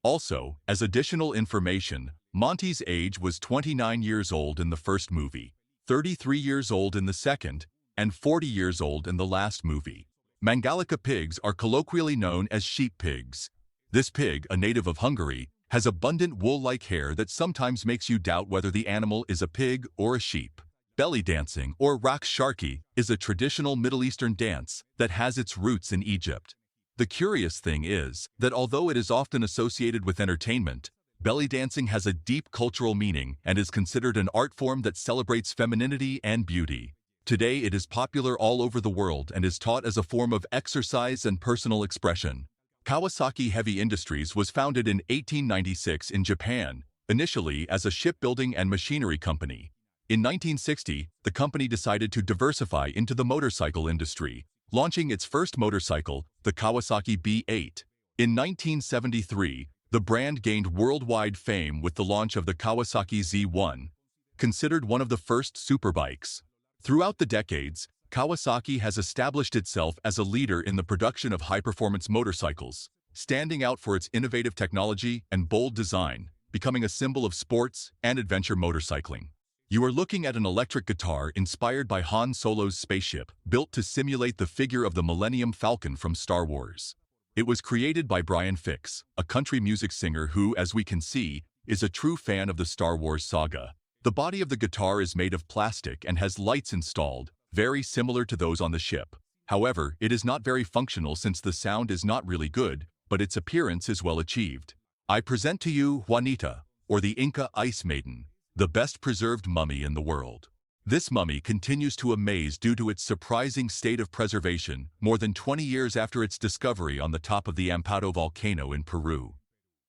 Also, as additional information, Monty's age was 29 years old in the first movie, 33 years old in the second, and 40 years old in the last movie. Mangalica pigs are colloquially known as sheep pigs. This pig, a native of Hungary, has abundant wool-like hair that sometimes makes you doubt whether the animal is a pig or a sheep. Belly dancing, or raksharki, is a traditional Middle Eastern dance that has its roots in Egypt. The curious thing is that although it is often associated with entertainment, belly dancing has a deep cultural meaning and is considered an art form that celebrates femininity and beauty. Today it is popular all over the world and is taught as a form of exercise and personal expression. Kawasaki Heavy Industries was founded in 1896 in Japan, initially as a shipbuilding and machinery company. In 1960, the company decided to diversify into the motorcycle industry, launching its first motorcycle, the Kawasaki B8. In 1973, the brand gained worldwide fame with the launch of the Kawasaki Z1, considered one of the first superbikes. Throughout the decades, Kawasaki has established itself as a leader in the production of high-performance motorcycles, standing out for its innovative technology and bold design, becoming a symbol of sports and adventure motorcycling. You are looking at an electric guitar inspired by Han Solo's spaceship, built to simulate the figure of the Millennium Falcon from Star Wars. It was created by Brian Fix, a country music singer who, as we can see, is a true fan of the Star Wars saga. The body of the guitar is made of plastic and has lights installed, very similar to those on the ship. However, it is not very functional since the sound is not really good, but its appearance is well achieved. I present to you Juanita, or the Inca Ice Maiden, the best preserved mummy in the world. This mummy continues to amaze due to its surprising state of preservation more than 20 years after its discovery on the top of the Amparo volcano in Peru.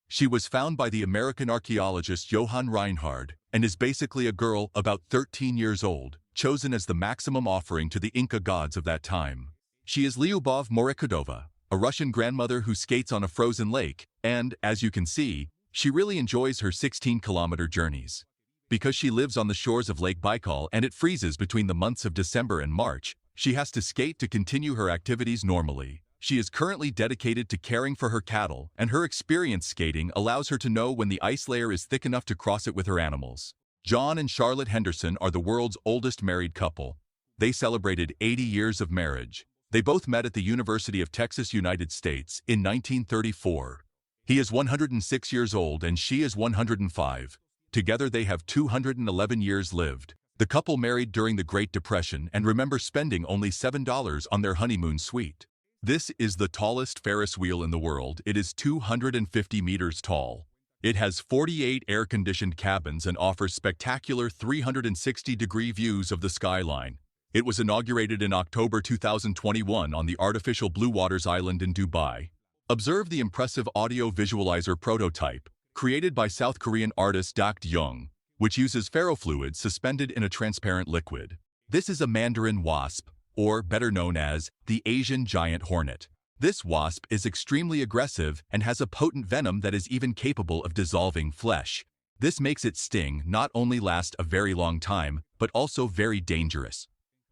She was found by the American archaeologist Johann Reinhard and is basically a girl about 13 years old, chosen as the maximum offering to the Inca gods of that time. She is Lyubov Morikudova, a Russian grandmother who skates on a frozen lake, and, as you can see, she really enjoys her 16-kilometer journeys. Because she lives on the shores of Lake Baikal and it freezes between the months of December and March, she has to skate to continue her activities normally. She is currently dedicated to caring for her cattle, and her experience skating allows her to know when the ice layer is thick enough to cross it with her animals. John and Charlotte Henderson are the world's oldest married couple. They celebrated 80 years of marriage. They both met at the University of Texas, United States, in 1934. He is 106 years old and she is 105. Together they have 211 years lived. The couple married during the Great Depression and remember spending only $7 on their honeymoon suite. This is the tallest Ferris wheel in the world. It is 250 meters tall. It has 48 air-conditioned cabins and offers spectacular 360-degree views of the skyline. It was inaugurated in October 2021 on the artificial Blue Waters Island in Dubai. Observe the impressive audio visualizer prototype, created by South Korean artist Dak Young, which uses ferrofluid suspended in a transparent liquid. This is a mandarin wasp, or better known as the Asian giant hornet. This wasp is extremely aggressive and has a potent venom that is even capable of dissolving flesh. This makes its sting not only last a very long time, but also very dangerous.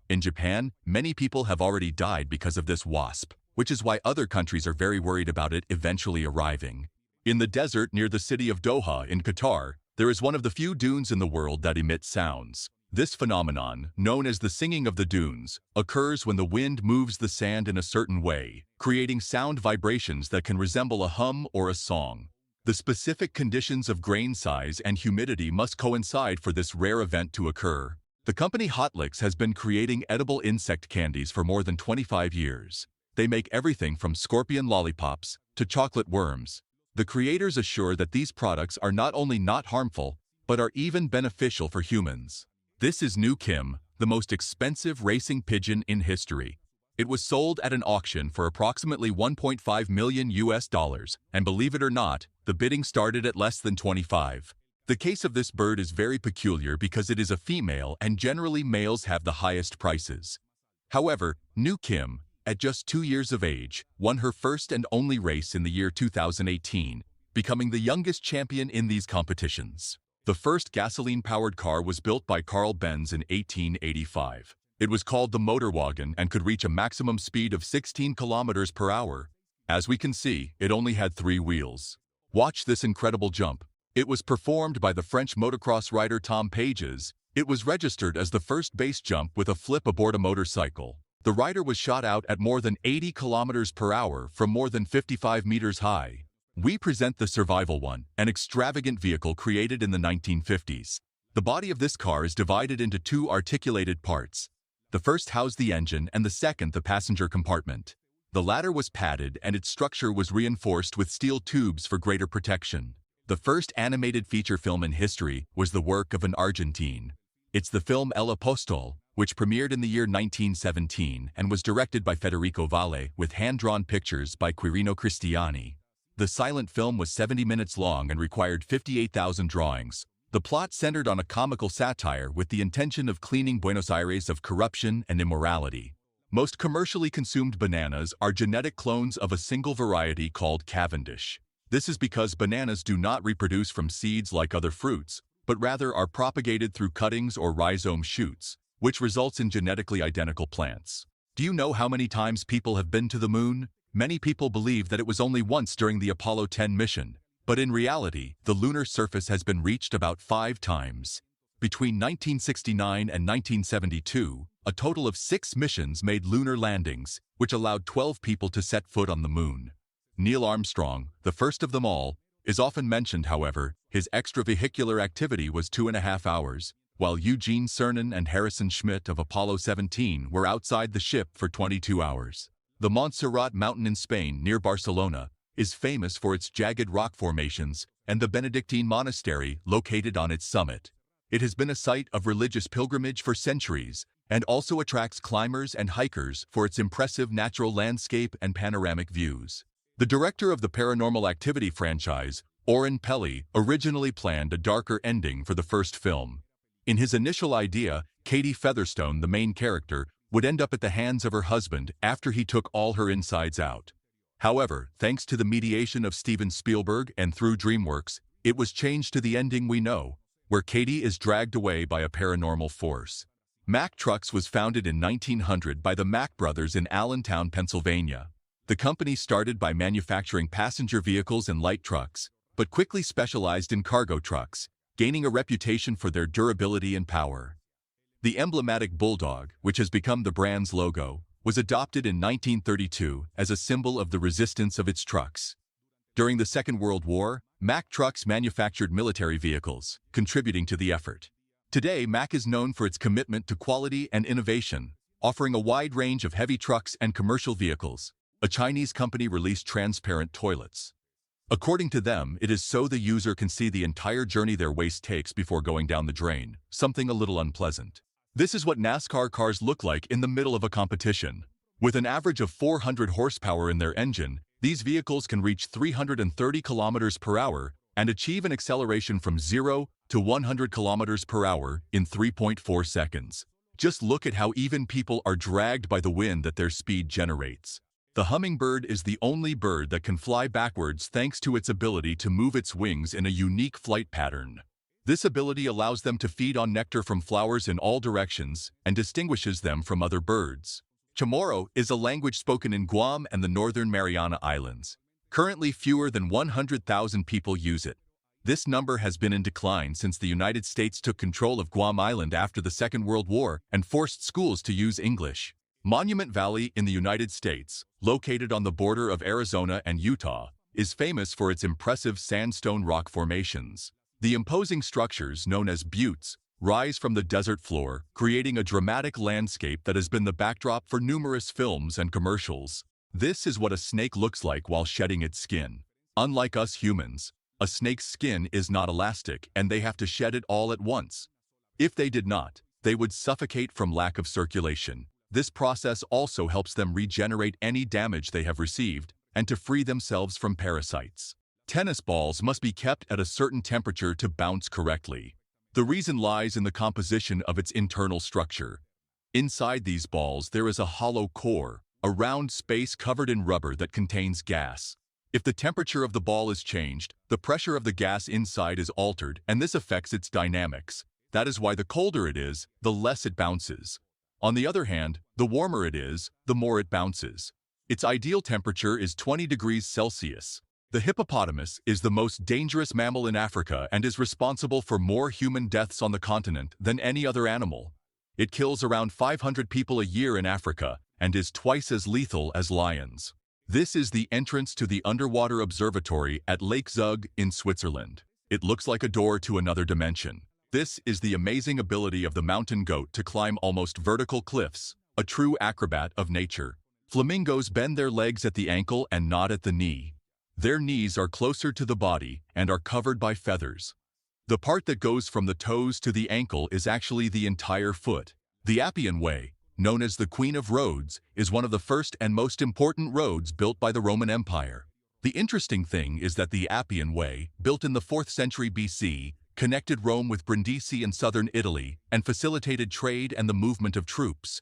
In Japan, many people have already died because of this wasp, which is why other countries are very worried about it eventually arriving. In the desert near the city of Doha in Qatar, there is one of the few dunes in the world that emit sounds. This phenomenon, known as the singing of the dunes, occurs when the wind moves the sand in a certain way, creating sound vibrations that can resemble a hum or a song. The specific conditions of grain size and humidity must coincide for this rare event to occur. The company Hotlix has been creating edible insect candies for more than 25 years. They make everything from scorpion lollipops to chocolate worms. The creators assure that these products are not only not harmful, but are even beneficial for humans. This is New Kim, the most expensive racing pigeon in history. It was sold at an auction for approximately $1.5 million, and believe it or not, the bidding started at less than 25. The case of this bird is very peculiar because it is a female and generally males have the highest prices. However, New Kim, at just 2 years of age, won her first and only race in the year 2018, becoming the youngest champion in these competitions. The first gasoline-powered car was built by Carl Benz in 1885. It was called the Motor Wagon and could reach a maximum speed of 16 kilometers per hour. As we can see, it only had 3 wheels. Watch this incredible jump. It was performed by the French motocross rider Tom Pages. It was registered as the first base jump with a flip aboard a motorcycle. The rider was shot out at more than 80 kilometers per hour from more than 55 meters high. We present the Survival One, an extravagant vehicle created in the 1950s. The body of this car is divided into 2 articulated parts. The first housed the engine and the second the passenger compartment. The latter was padded and its structure was reinforced with steel tubes for greater protection. The first animated feature film in history was the work of an Argentine. It's the film El Apostol, which premiered in the year 1917 and was directed by Federico Valle with hand-drawn pictures by Quirino Cristiani. The silent film was 70 minutes long and required 58,000 drawings. The plot centered on a comical satire with the intention of cleaning Buenos Aires of corruption and immorality. Most commercially consumed bananas are genetic clones of a single variety called Cavendish. This is because bananas do not reproduce from seeds like other fruits, but rather are propagated through cuttings or rhizome shoots, which results in genetically identical plants. Do you know how many times people have been to the moon? Many people believe that it was only once during the Apollo 10 mission, but in reality, the lunar surface has been reached about 5 times. Between 1969 and 1972, a total of 6 missions made lunar landings, which allowed 12 people to set foot on the moon. Neil Armstrong, the first of them all, is often mentioned. However, his extravehicular activity was 2.5 hours, while Eugene Cernan and Harrison Schmitt of Apollo 17 were outside the ship for 22 hours. The Montserrat mountain in Spain, near Barcelona, is famous for its jagged rock formations and the Benedictine monastery located on its summit. It has been a site of religious pilgrimage for centuries and also attracts climbers and hikers for its impressive natural landscape and panoramic views. The director of the Paranormal Activity franchise, Oren Peli, originally planned a darker ending for the first film. In his initial idea, Katie Featherstone, the main character, would end up at the hands of her husband after he took all her insides out. However, thanks to the mediation of Steven Spielberg and through DreamWorks, it was changed to the ending we know, where Katie is dragged away by a paranormal force. Mack Trucks was founded in 1900 by the Mack brothers in Allentown, Pennsylvania. The company started by manufacturing passenger vehicles and light trucks, but quickly specialized in cargo trucks, gaining a reputation for their durability and power. The emblematic bulldog, which has become the brand's logo, was adopted in 1932 as a symbol of the resistance of its trucks. During the Second World War, Mack Trucks manufactured military vehicles, contributing to the effort. Today, Mack is known for its commitment to quality and innovation, offering a wide range of heavy trucks and commercial vehicles. A Chinese company released transparent toilets. According to them, it is so the user can see the entire journey their waste takes before going down the drain, something a little unpleasant. This is what NASCAR cars look like in the middle of a competition. With an average of 400 horsepower in their engine, these vehicles can reach 330 kilometers per hour and achieve an acceleration from 0 to 100 kilometers per hour in 3.4 seconds. Just look at how even people are dragged by the wind that their speed generates. The hummingbird is the only bird that can fly backwards thanks to its ability to move its wings in a unique flight pattern. This ability allows them to feed on nectar from flowers in all directions and distinguishes them from other birds. Chamorro is a language spoken in Guam and the Northern Mariana Islands. Currently, fewer than 100,000 people use it. This number has been in decline since the United States took control of Guam Island after the Second World War and forced schools to use English. Monument Valley in the United States, located on the border of Arizona and Utah, is famous for its impressive sandstone rock formations. The imposing structures, known as buttes, rise from the desert floor, creating a dramatic landscape that has been the backdrop for numerous films and commercials. This is what a snake looks like while shedding its skin. Unlike us humans, a snake's skin is not elastic and they have to shed it all at once. If they did not, they would suffocate from lack of circulation. This process also helps them regenerate any damage they have received and to free themselves from parasites. Tennis balls must be kept at a certain temperature to bounce correctly. The reason lies in the composition of its internal structure. Inside these balls there is a hollow core, a round space covered in rubber that contains gas. If the temperature of the ball is changed, the pressure of the gas inside is altered, and this affects its dynamics. That is why the colder it is, the less it bounces. On the other hand, the warmer it is, the more it bounces. Its ideal temperature is 20 degrees Celsius. The hippopotamus is the most dangerous mammal in Africa and is responsible for more human deaths on the continent than any other animal. It kills around 500 people a year in Africa and is twice as lethal as lions. This is the entrance to the underwater observatory at Lake Zug in Switzerland. It looks like a door to another dimension. This is the amazing ability of the mountain goat to climb almost vertical cliffs, a true acrobat of nature. Flamingos bend their legs at the ankle and not at the knee. Their knees are closer to the body and are covered by feathers. The part that goes from the toes to the ankle is actually the entire foot. The Appian Way, known as the Queen of Roads, is one of the first and most important roads built by the Roman Empire. The interesting thing is that the Appian Way, built in the 4th century BC, connected Rome with Brindisi in southern Italy and facilitated trade and the movement of troops.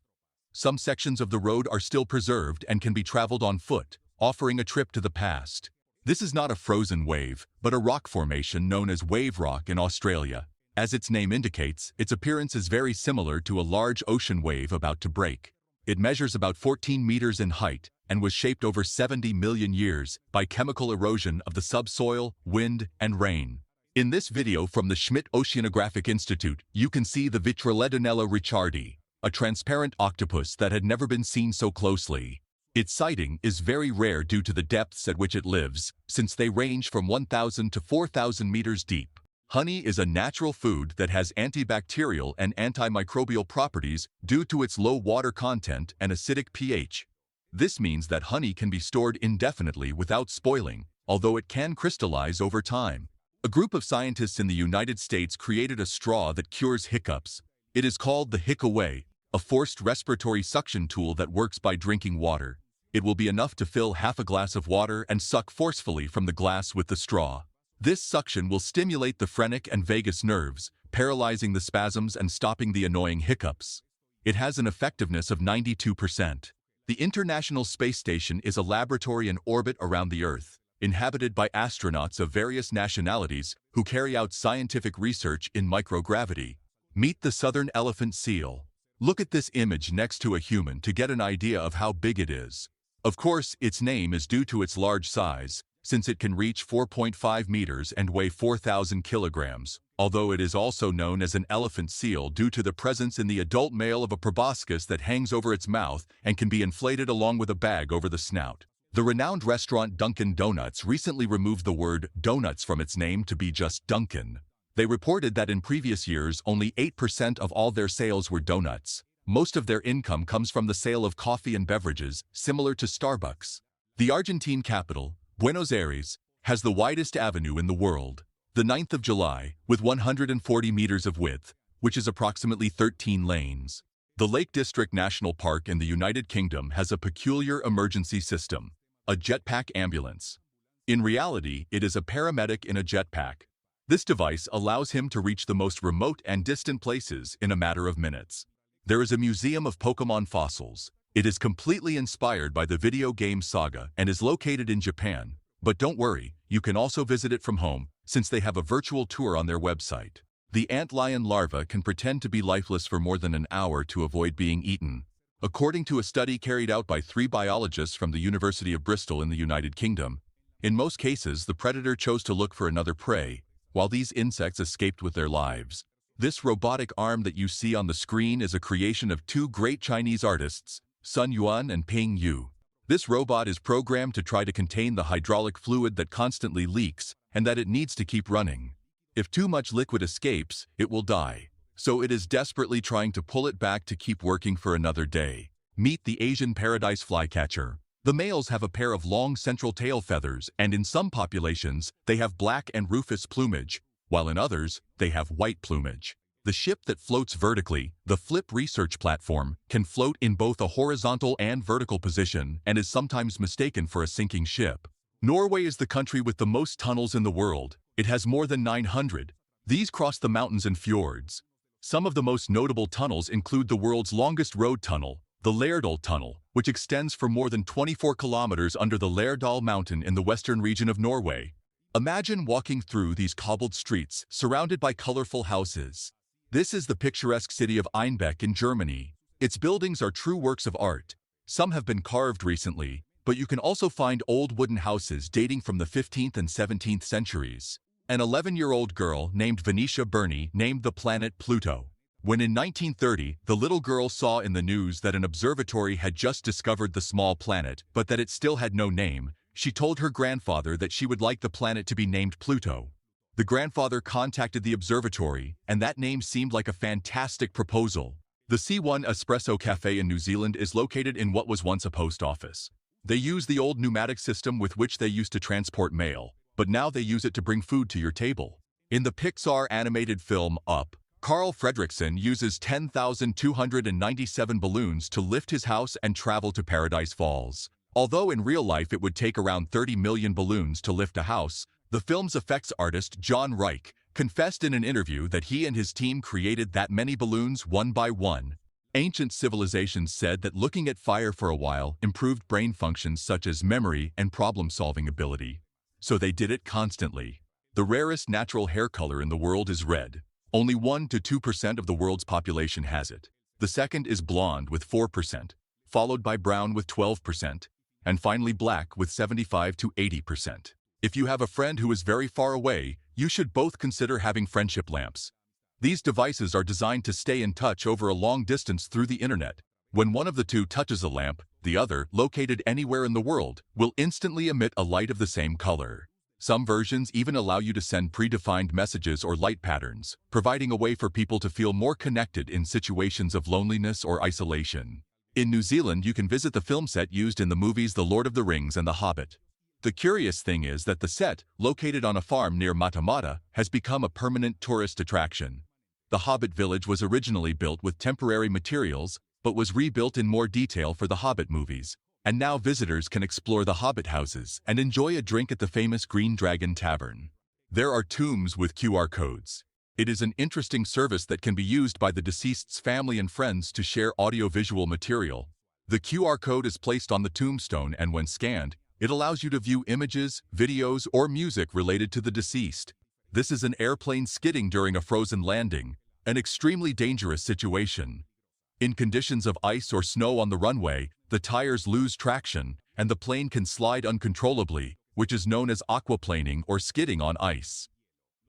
Some sections of the road are still preserved and can be traveled on foot, offering a trip to the past. This is not a frozen wave, but a rock formation known as wave rock in Australia. As its name indicates, its appearance is very similar to a large ocean wave about to break. It measures about 14 meters in height and was shaped over 70 million years by chemical erosion of the subsoil, wind, and rain. In this video from the Schmidt Oceanographic Institute, you can see the Vitrilledonella richardi, a transparent octopus that had never been seen so closely. Its sighting is very rare due to the depths at which it lives, since they range from 1,000 to 4,000 meters deep. Honey is a natural food that has antibacterial and antimicrobial properties due to its low water content and acidic pH. This means that honey can be stored indefinitely without spoiling, although it can crystallize over time. A group of scientists in the United States created a straw that cures hiccups. It is called the Hickaway, a forced respiratory suction tool that works by drinking water. It will be enough to fill half a glass of water and suck forcefully from the glass with the straw. This suction will stimulate the phrenic and vagus nerves, paralyzing the spasms and stopping the annoying hiccups. It has an effectiveness of 92%. The International Space Station is a laboratory in orbit around the Earth, inhabited by astronauts of various nationalities who carry out scientific research in microgravity. Meet the southern elephant seal. Look at this image next to a human to get an idea of how big it is. Of course, its name is due to its large size, since it can reach 4.5 meters and weigh 4,000 kilograms, although it is also known as an elephant seal due to the presence in the adult male of a proboscis that hangs over its mouth and can be inflated along with a bag over the snout. The renowned restaurant Dunkin' Donuts recently removed the word donuts from its name to be just Dunkin'. They reported that in previous years, only 8% of all their sales were donuts. Most of their income comes from the sale of coffee and beverages, similar to Starbucks. The Argentine capital, Buenos Aires, has the widest avenue in the world, the 9th of July, with 140 meters of width, which is approximately 13 lanes. The Lake District National Park in the United Kingdom has a peculiar emergency system, a jetpack ambulance. In reality, it is a paramedic in a jetpack. This device allows him to reach the most remote and distant places in a matter of minutes. There is a museum of Pokémon fossils. It is completely inspired by the video game saga and is located in Japan. But don't worry, you can also visit it from home, since they have a virtual tour on their website. The antlion larva can pretend to be lifeless for more than an hour to avoid being eaten. According to a study carried out by 3 biologists from the University of Bristol in the United Kingdom, in most cases the predator chose to look for another prey, while these insects escaped with their lives. This robotic arm that you see on the screen is a creation of 2 great Chinese artists, Sun Yuan and Ping Yu. This robot is programmed to try to contain the hydraulic fluid that constantly leaks and that it needs to keep running. If too much liquid escapes, it will die. So it is desperately trying to pull it back to keep working for another day. Meet the Asian paradise flycatcher. The males have a pair of long central tail feathers, and in some populations, they have black and rufous plumage, while in others, they have white plumage. The ship that floats vertically, the Flip research platform, can float in both a horizontal and vertical position and is sometimes mistaken for a sinking ship. Norway is the country with the most tunnels in the world. It has more than 900. These cross the mountains and fjords. Some of the most notable tunnels include the world's longest road tunnel, the Lærdal Tunnel, which extends for more than 24 kilometers under the Lærdal mountain in the western region of Norway. Imagine walking through these cobbled streets, surrounded by colorful houses. This is the picturesque city of Einbeck in Germany. Its buildings are true works of art. Some have been carved recently, but you can also find old wooden houses dating from the 15th and 17th centuries. An 11-year-old girl named Venetia Burney named the planet Pluto. When in 1930, the little girl saw in the news that an observatory had just discovered the small planet, but that it still had no name, she told her grandfather that she would like the planet to be named Pluto. The grandfather contacted the observatory, and that name seemed like a fantastic proposal. The C1 Espresso Cafe in New Zealand is located in what was once a post office. They use the old pneumatic system with which they used to transport mail, but now they use it to bring food to your table. In the Pixar animated film Up, Carl Fredricksen uses 10,297 balloons to lift his house and travel to Paradise Falls. Although in real life it would take around 30 million balloons to lift a house, the film's effects artist John Reich confessed in an interview that he and his team created that many balloons one by one. Ancient civilizations said that looking at fire for a while improved brain functions such as memory and problem-solving ability. So they did it constantly. The rarest natural hair color in the world is red. Only 1 to 2% of the world's population has it. The second is blonde with 4%, followed by brown with 12%, and finally black with 75 to 80%. If you have a friend who is very far away, you should both consider having friendship lamps. These devices are designed to stay in touch over a long distance through the internet. When one of the two touches a lamp, the other, located anywhere in the world, will instantly emit a light of the same color. Some versions even allow you to send predefined messages or light patterns, providing a way for people to feel more connected in situations of loneliness or isolation. In New Zealand, you can visit the film set used in the movies The Lord of the Rings and The Hobbit. The curious thing is that the set, located on a farm near Matamata, has become a permanent tourist attraction. The Hobbit village was originally built with temporary materials, but was rebuilt in more detail for the Hobbit movies, and now visitors can explore the Hobbit houses and enjoy a drink at the famous Green Dragon Tavern. There are tombs with QR codes. It is an interesting service that can be used by the deceased's family and friends to share audiovisual material. The QR code is placed on the tombstone, and when scanned, it allows you to view images, videos, or music related to the deceased. This is an airplane skidding during a frozen landing, an extremely dangerous situation. In conditions of ice or snow on the runway, the tires lose traction, and the plane can slide uncontrollably, which is known as aquaplaning or skidding on ice.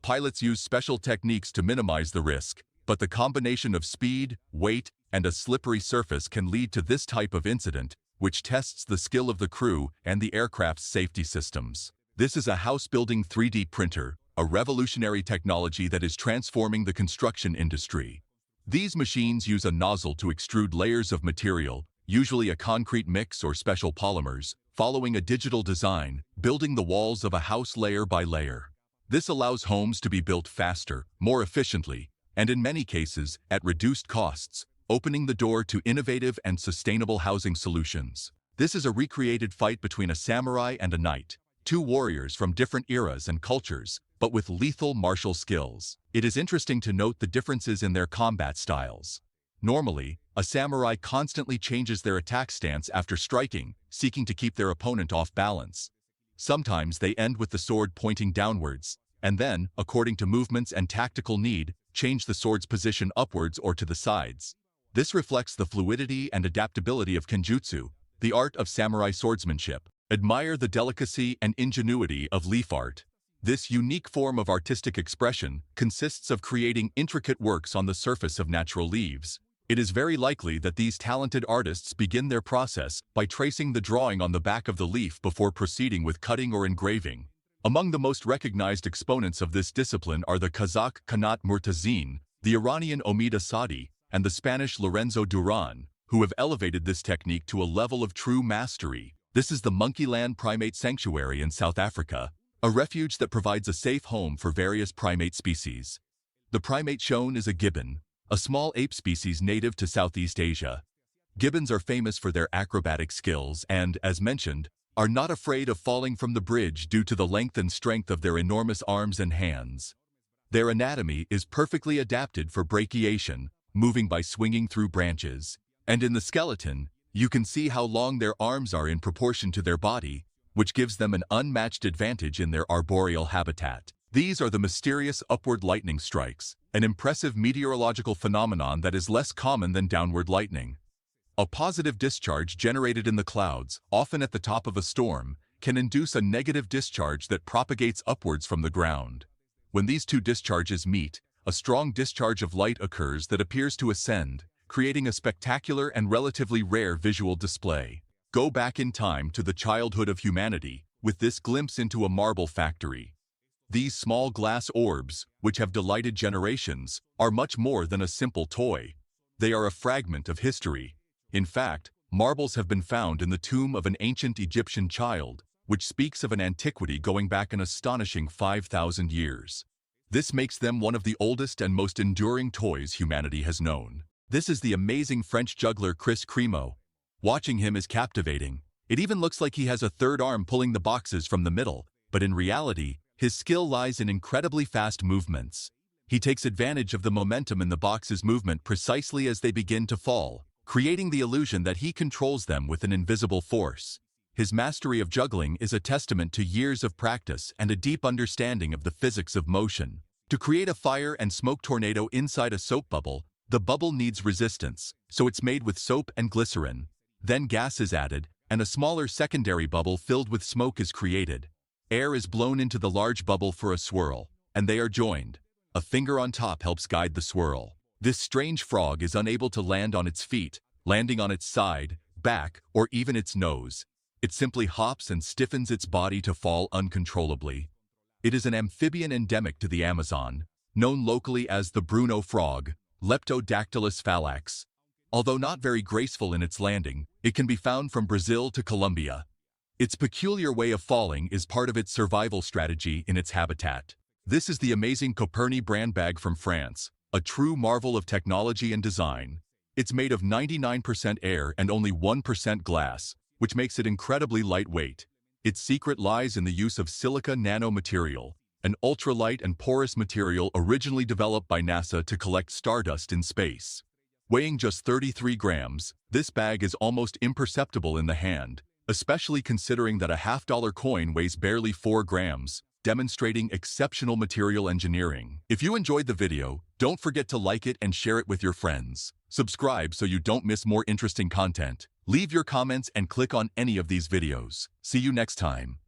Pilots use special techniques to minimize the risk, but the combination of speed, weight, and a slippery surface can lead to this type of incident, which tests the skill of the crew and the aircraft's safety systems. This is a house-building 3D printer, a revolutionary technology that is transforming the construction industry. These machines use a nozzle to extrude layers of material, usually a concrete mix or special polymers, following a digital design, building the walls of a house layer by layer. This allows homes to be built faster, more efficiently, and in many cases, at reduced costs, opening the door to innovative and sustainable housing solutions. This is a recreated fight between a samurai and a knight, two warriors from different eras and cultures, but with lethal martial skills. It is interesting to note the differences in their combat styles. Normally, a samurai constantly changes their attack stance after striking, seeking to keep their opponent off balance. Sometimes they end with the sword pointing downwards, and then, according to movements and tactical need, change the sword's position upwards or to the sides. This reflects the fluidity and adaptability of kenjutsu, the art of samurai swordsmanship. Admire the delicacy and ingenuity of leaf art. This unique form of artistic expression consists of creating intricate works on the surface of natural leaves. It is very likely that these talented artists begin their process by tracing the drawing on the back of the leaf before proceeding with cutting or engraving. Among the most recognized exponents of this discipline are the Kazakh Kanat Murtazin, the Iranian Omida Sadi, and the Spanish Lorenzo Duran, who have elevated this technique to a level of true mastery. This is the Monkeyland Primate Sanctuary in South Africa, a refuge that provides a safe home for various primate species. The primate shown is a gibbon, a small ape species native to Southeast Asia. Gibbons are famous for their acrobatic skills and, as mentioned, are not afraid of falling from the bridge due to the length and strength of their enormous arms and hands. Their anatomy is perfectly adapted for brachiation, moving by swinging through branches, and in the skeleton, you can see how long their arms are in proportion to their body, which gives them an unmatched advantage in their arboreal habitat. These are the mysterious upward lightning strikes, an impressive meteorological phenomenon that is less common than downward lightning. A positive discharge generated in the clouds, often at the top of a storm, can induce a negative discharge that propagates upwards from the ground. When these two discharges meet, a strong discharge of light occurs that appears to ascend, creating a spectacular and relatively rare visual display. Go back in time to the childhood of humanity, with this glimpse into a marble factory. These small glass orbs, which have delighted generations, are much more than a simple toy. They are a fragment of history. In fact, marbles have been found in the tomb of an ancient Egyptian child, which speaks of an antiquity going back an astonishing 5,000 years. This makes them one of the oldest and most enduring toys humanity has known. This is the amazing French juggler Chris Cremo. Watching him is captivating. It even looks like he has a third arm pulling the boxes from the middle, but in reality, his skill lies in incredibly fast movements. He takes advantage of the momentum in the box's movement precisely as they begin to fall, creating the illusion that he controls them with an invisible force. His mastery of juggling is a testament to years of practice and a deep understanding of the physics of motion. To create a fire and smoke tornado inside a soap bubble, the bubble needs resistance, so it's made with soap and glycerin. Then gas is added, and a smaller secondary bubble filled with smoke is created. Air is blown into the large bubble for a swirl, and they are joined. A finger on top helps guide the swirl. This strange frog is unable to land on its feet, landing on its side, back, or even its nose. It simply hops and stiffens its body to fall uncontrollably. It is an amphibian endemic to the Amazon, known locally as the Bruno frog, Leptodactylus phalanx. Although not very graceful in its landing, it can be found from Brazil to Colombia. Its peculiar way of falling is part of its survival strategy in its habitat. This is the amazing Coperni brand bag from France, a true marvel of technology and design. It's made of 99% air and only 1% glass, which makes it incredibly lightweight. Its secret lies in the use of silica nanomaterial, an ultralight and porous material originally developed by NASA to collect stardust in space. Weighing just 33 grams, this bag is almost imperceptible in the hand, especially considering that a half-dollar coin weighs barely 4 grams, demonstrating exceptional material engineering. If you enjoyed the video, don't forget to like it and share it with your friends. Subscribe so you don't miss more interesting content. Leave your comments and click on any of these videos. See you next time.